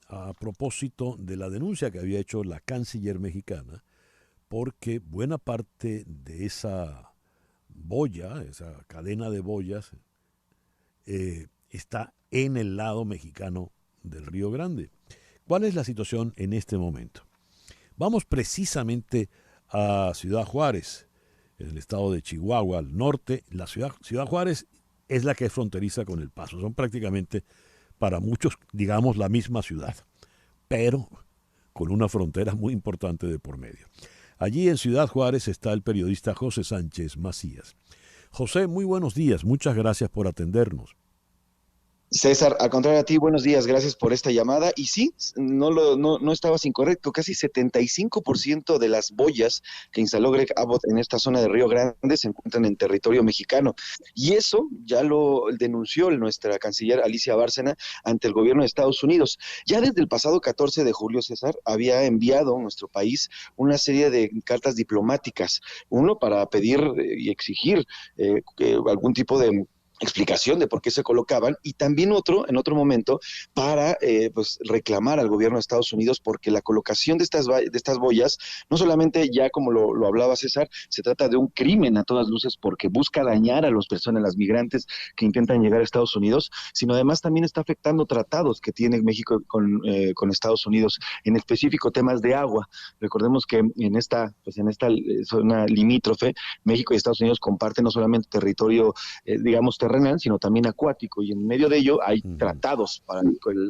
B: a propósito de la denuncia que había hecho la canciller mexicana, porque buena parte de esa boya, esa cadena de boyas, está en el lado mexicano del Río Grande. ¿Cuál es la situación en este momento? Vamos precisamente a Ciudad Juárez, en el estado de Chihuahua, al norte. La Ciudad Juárez es la que es fronteriza con El Paso. Son prácticamente, para muchos, digamos, la misma ciudad, pero con una frontera muy importante de por medio. Allí en Ciudad Juárez está el periodista José Sánchez Macías. José, muy buenos días. Muchas gracias por atendernos.
M: César, al contrario a ti, buenos días, gracias por esta llamada. Y sí, no estabas incorrecto, casi 75% de las boyas que instaló Greg Abbott en esta zona de Río Grande se encuentran en territorio mexicano. Y eso ya lo denunció nuestra canciller Alicia Bárcena ante el gobierno de Estados Unidos. Ya desde el pasado 14 de julio, César, había enviado a nuestro país una serie de cartas diplomáticas, uno para pedir y exigir algún tipo de explicación de por qué se colocaban, y también otro, en otro momento, para pues reclamar al gobierno de Estados Unidos, porque la colocación de estas boyas, no solamente ya como lo hablaba César, se trata de un crimen a todas luces porque busca dañar a las personas, las migrantes que intentan llegar a Estados Unidos, sino además también está afectando tratados que tiene México con Estados Unidos, en específico temas de agua. Recordemos que en esta zona limítrofe, México y Estados Unidos comparten no solamente territorio, digamos, terrenal, sino también acuático, y en medio de ello hay tratados para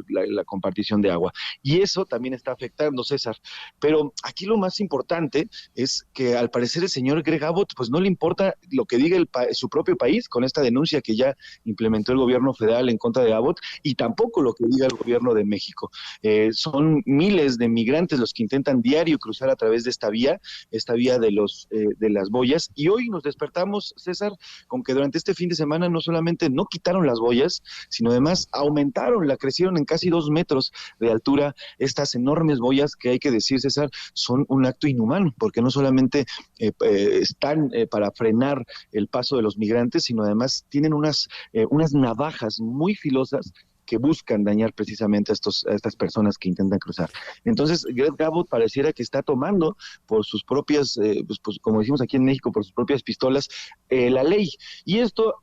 M: la compartición de agua, y eso también está afectando, César. Pero aquí lo más importante es que al parecer el señor Greg Abbott pues no le importa lo que diga su propio país con esta denuncia que ya implementó el gobierno federal en contra de Abbott, y tampoco lo que diga el gobierno de México. Son miles de migrantes los que intentan diario cruzar a través de esta vía de las boyas, y hoy nos despertamos, César, con que durante este fin de semana no solamente no quitaron las boyas, sino además crecieron en casi 2 metros de altura. Estas enormes boyas que hay que decir, César, son un acto inhumano, porque no solamente están para frenar el paso de los migrantes, sino además tienen unas navajas muy filosas que buscan dañar precisamente a estas personas que intentan cruzar. Entonces, Greg Abbott pareciera que está tomando por sus propias, pues, como decimos aquí en México, por sus propias pistolas, la ley. Y esto,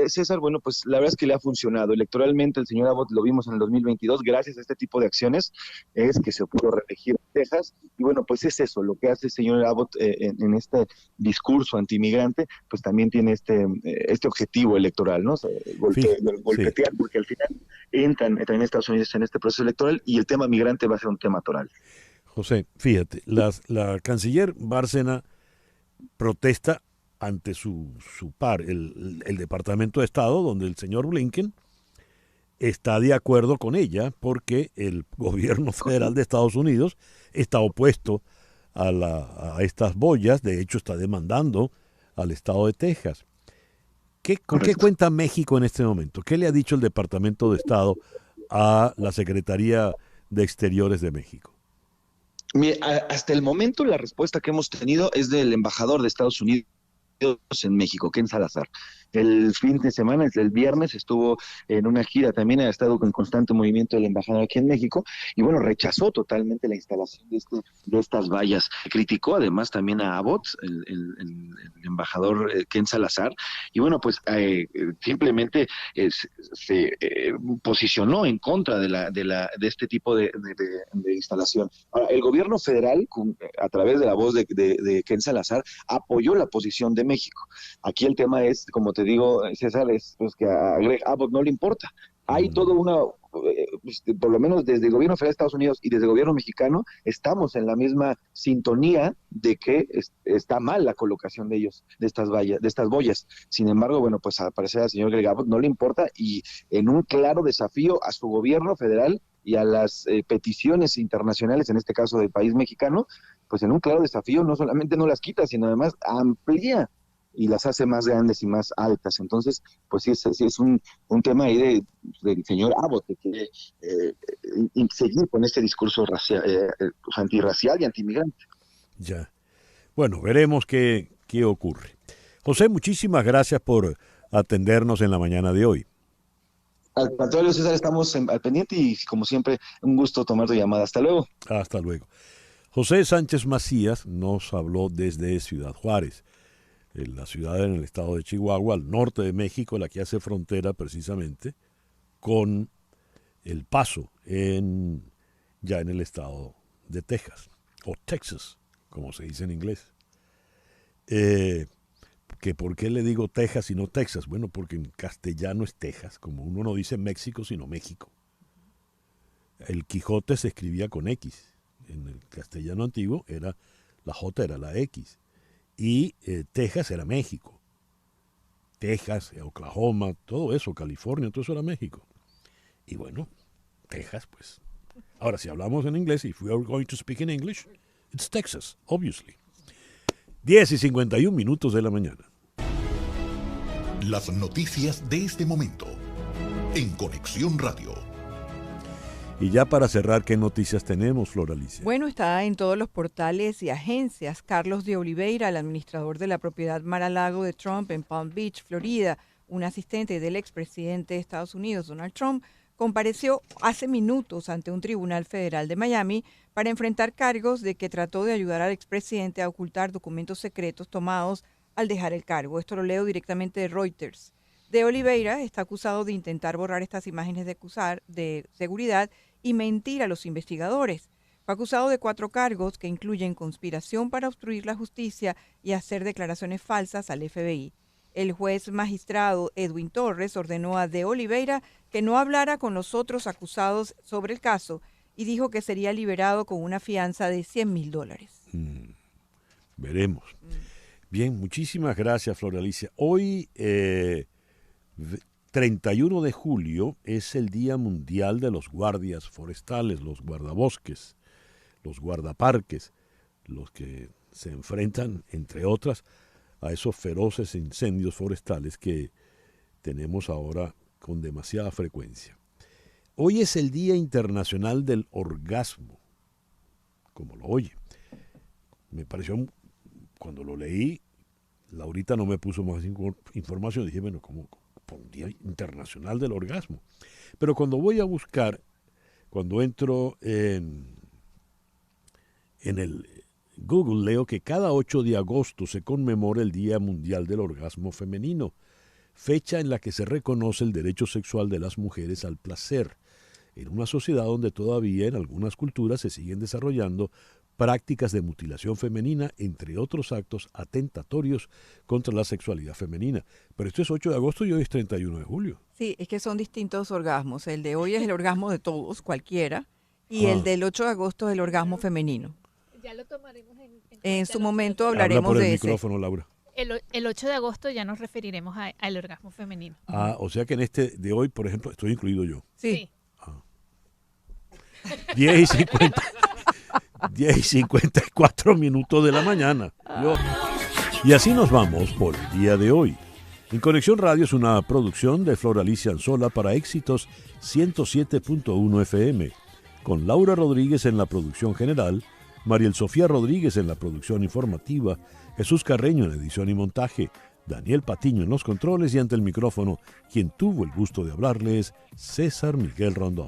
M: César, bueno, pues la verdad es que le ha funcionado. Electoralmente, el señor Abbott, lo vimos en el 2022, gracias a este tipo de acciones, es que se pudo reelegir en Texas. Y bueno, pues es eso, lo que hace el señor Abbott en este discurso antimigrante, pues también tiene este objetivo electoral, ¿no? Golpetear, sí. Porque al final entran también Estados Unidos en este proceso electoral y el tema migrante va a ser un tema toral.
B: José, fíjate, la canciller Bárcena protesta ante su par, el Departamento de Estado, donde el señor Blinken está de acuerdo con ella porque el gobierno federal de Estados Unidos está opuesto a estas boyas, de hecho está demandando al estado de Texas. ¿Con qué cuenta México en este momento? ¿Qué le ha dicho el Departamento de Estado a la Secretaría de Exteriores de México?
M: Mira, hasta el momento la respuesta que hemos tenido es del embajador de Estados Unidos en México, Ken Salazar. El fin de semana, el viernes, estuvo en una gira, también ha estado en constante movimiento el embajador aquí en México, y bueno, rechazó totalmente la instalación de estas vallas. Criticó además también a Abbott, el embajador Ken Salazar, y bueno, pues simplemente se posicionó en contra de este tipo de instalación. Ahora, el gobierno federal, a través de la voz de Ken Salazar, apoyó la posición de México. Aquí el tema es, como te digo, César, es pues que a Greg Abbott no le importa. Hay todo por lo menos desde el gobierno federal de Estados Unidos y desde el gobierno mexicano, estamos en la misma sintonía de que está mal la colocación de estas boyas. Sin embargo, bueno, pues al parecer al señor Greg Abbott no le importa, y en un claro desafío a su gobierno federal y a las peticiones internacionales, en este caso del país mexicano, pues en un claro desafío no solamente no las quita, sino además amplía y las hace más grandes y más altas. Entonces, pues sí es un tema ahí del señor Abbott, que quiere seguir con este discurso antirracial y antimigrante.
B: Ya. Bueno, veremos qué ocurre. José, muchísimas gracias por atendernos en la mañana de hoy.
M: Al contrario, César, estamos al pendiente y, como siempre, un gusto tomar tu llamada. Hasta luego.
B: Hasta luego. José Sánchez Macías nos habló desde Ciudad Juárez, la ciudad en el estado de Chihuahua, al norte de México, la que hace frontera precisamente con El Paso, ya en el estado de Texas, o Texas, como se dice en inglés. Que ¿por qué le digo Texas y no Texas? Bueno, porque en castellano es Texas, como uno no dice México sino México. El Quijote se escribía con X, en el castellano antiguo la J era la X. Y Texas era México. Texas, Oklahoma, todo eso, California, todo eso era México. Y bueno, Texas, pues. Ahora, si hablamos en inglés, if we are going to speak in English, it's Texas, obviously. 10:51 de la mañana.
A: Las noticias de este momento en Conexión Radio.
B: Y ya para cerrar, ¿qué noticias tenemos, Flor Alicia?
C: Bueno, está en todos los portales y agencias. Carlos de Oliveira, el administrador de la propiedad Mar-a-Lago de Trump en Palm Beach, Florida, un asistente del expresidente de Estados Unidos, Donald Trump, compareció hace minutos ante un tribunal federal de Miami para enfrentar cargos de que trató de ayudar al expresidente a ocultar documentos secretos tomados al dejar el cargo. Esto lo leo directamente de Reuters. De Oliveira está acusado de intentar borrar estas imágenes de seguridad y mentir a los investigadores. Fue acusado de 4 cargos que incluyen conspiración para obstruir la justicia y hacer declaraciones falsas al FBI. El juez magistrado Edwin Torres ordenó a De Oliveira que no hablara con los otros acusados sobre el caso y dijo que sería liberado con una fianza de $100,000.
B: Veremos. Bien, muchísimas gracias, Flor Alicia. Hoy, 31 de julio, es el Día Mundial de los Guardias Forestales, los guardabosques, los guardaparques, los que se enfrentan, entre otras, a esos feroces incendios forestales que tenemos ahora con demasiada frecuencia. Hoy es el Día Internacional del Orgasmo, como lo oye. Me pareció, cuando lo leí, Laurita no me puso más información, dije, bueno, ¿cómo por un Día Internacional del Orgasmo? Pero cuando voy a buscar, cuando entro en el Google, leo que cada 8 de agosto se conmemora el Día Mundial del Orgasmo Femenino, fecha en la que se reconoce el derecho sexual de las mujeres al placer, en una sociedad donde todavía en algunas culturas se siguen desarrollando prácticas de mutilación femenina, entre otros actos atentatorios contra la sexualidad femenina. Pero esto es 8 de agosto y hoy es 31 de julio.
C: Sí, es que son distintos orgasmos. El de hoy es el orgasmo de todos, cualquiera, y el del 8 de agosto es el orgasmo femenino.
D: Ya lo tomaremos
C: en su momento hablaremos
B: por el
C: de
B: micrófono, Laura.
D: El 8 de agosto ya nos referiremos al orgasmo femenino.
B: O sea que en este de hoy, por ejemplo, estoy incluido yo.
C: Sí.
B: 10:54 minutos de la mañana. Y así nos vamos por el día de hoy. En Conexión Radio es una producción de Flor Alicia Anzola para Éxitos 107.1 FM, con Laura Rodríguez en la producción general, Mariel Sofía Rodríguez en la producción informativa, Jesús Carreño en edición y montaje, Daniel Patiño en los controles y ante el micrófono, quien tuvo el gusto de hablarles, César Miguel Rondón.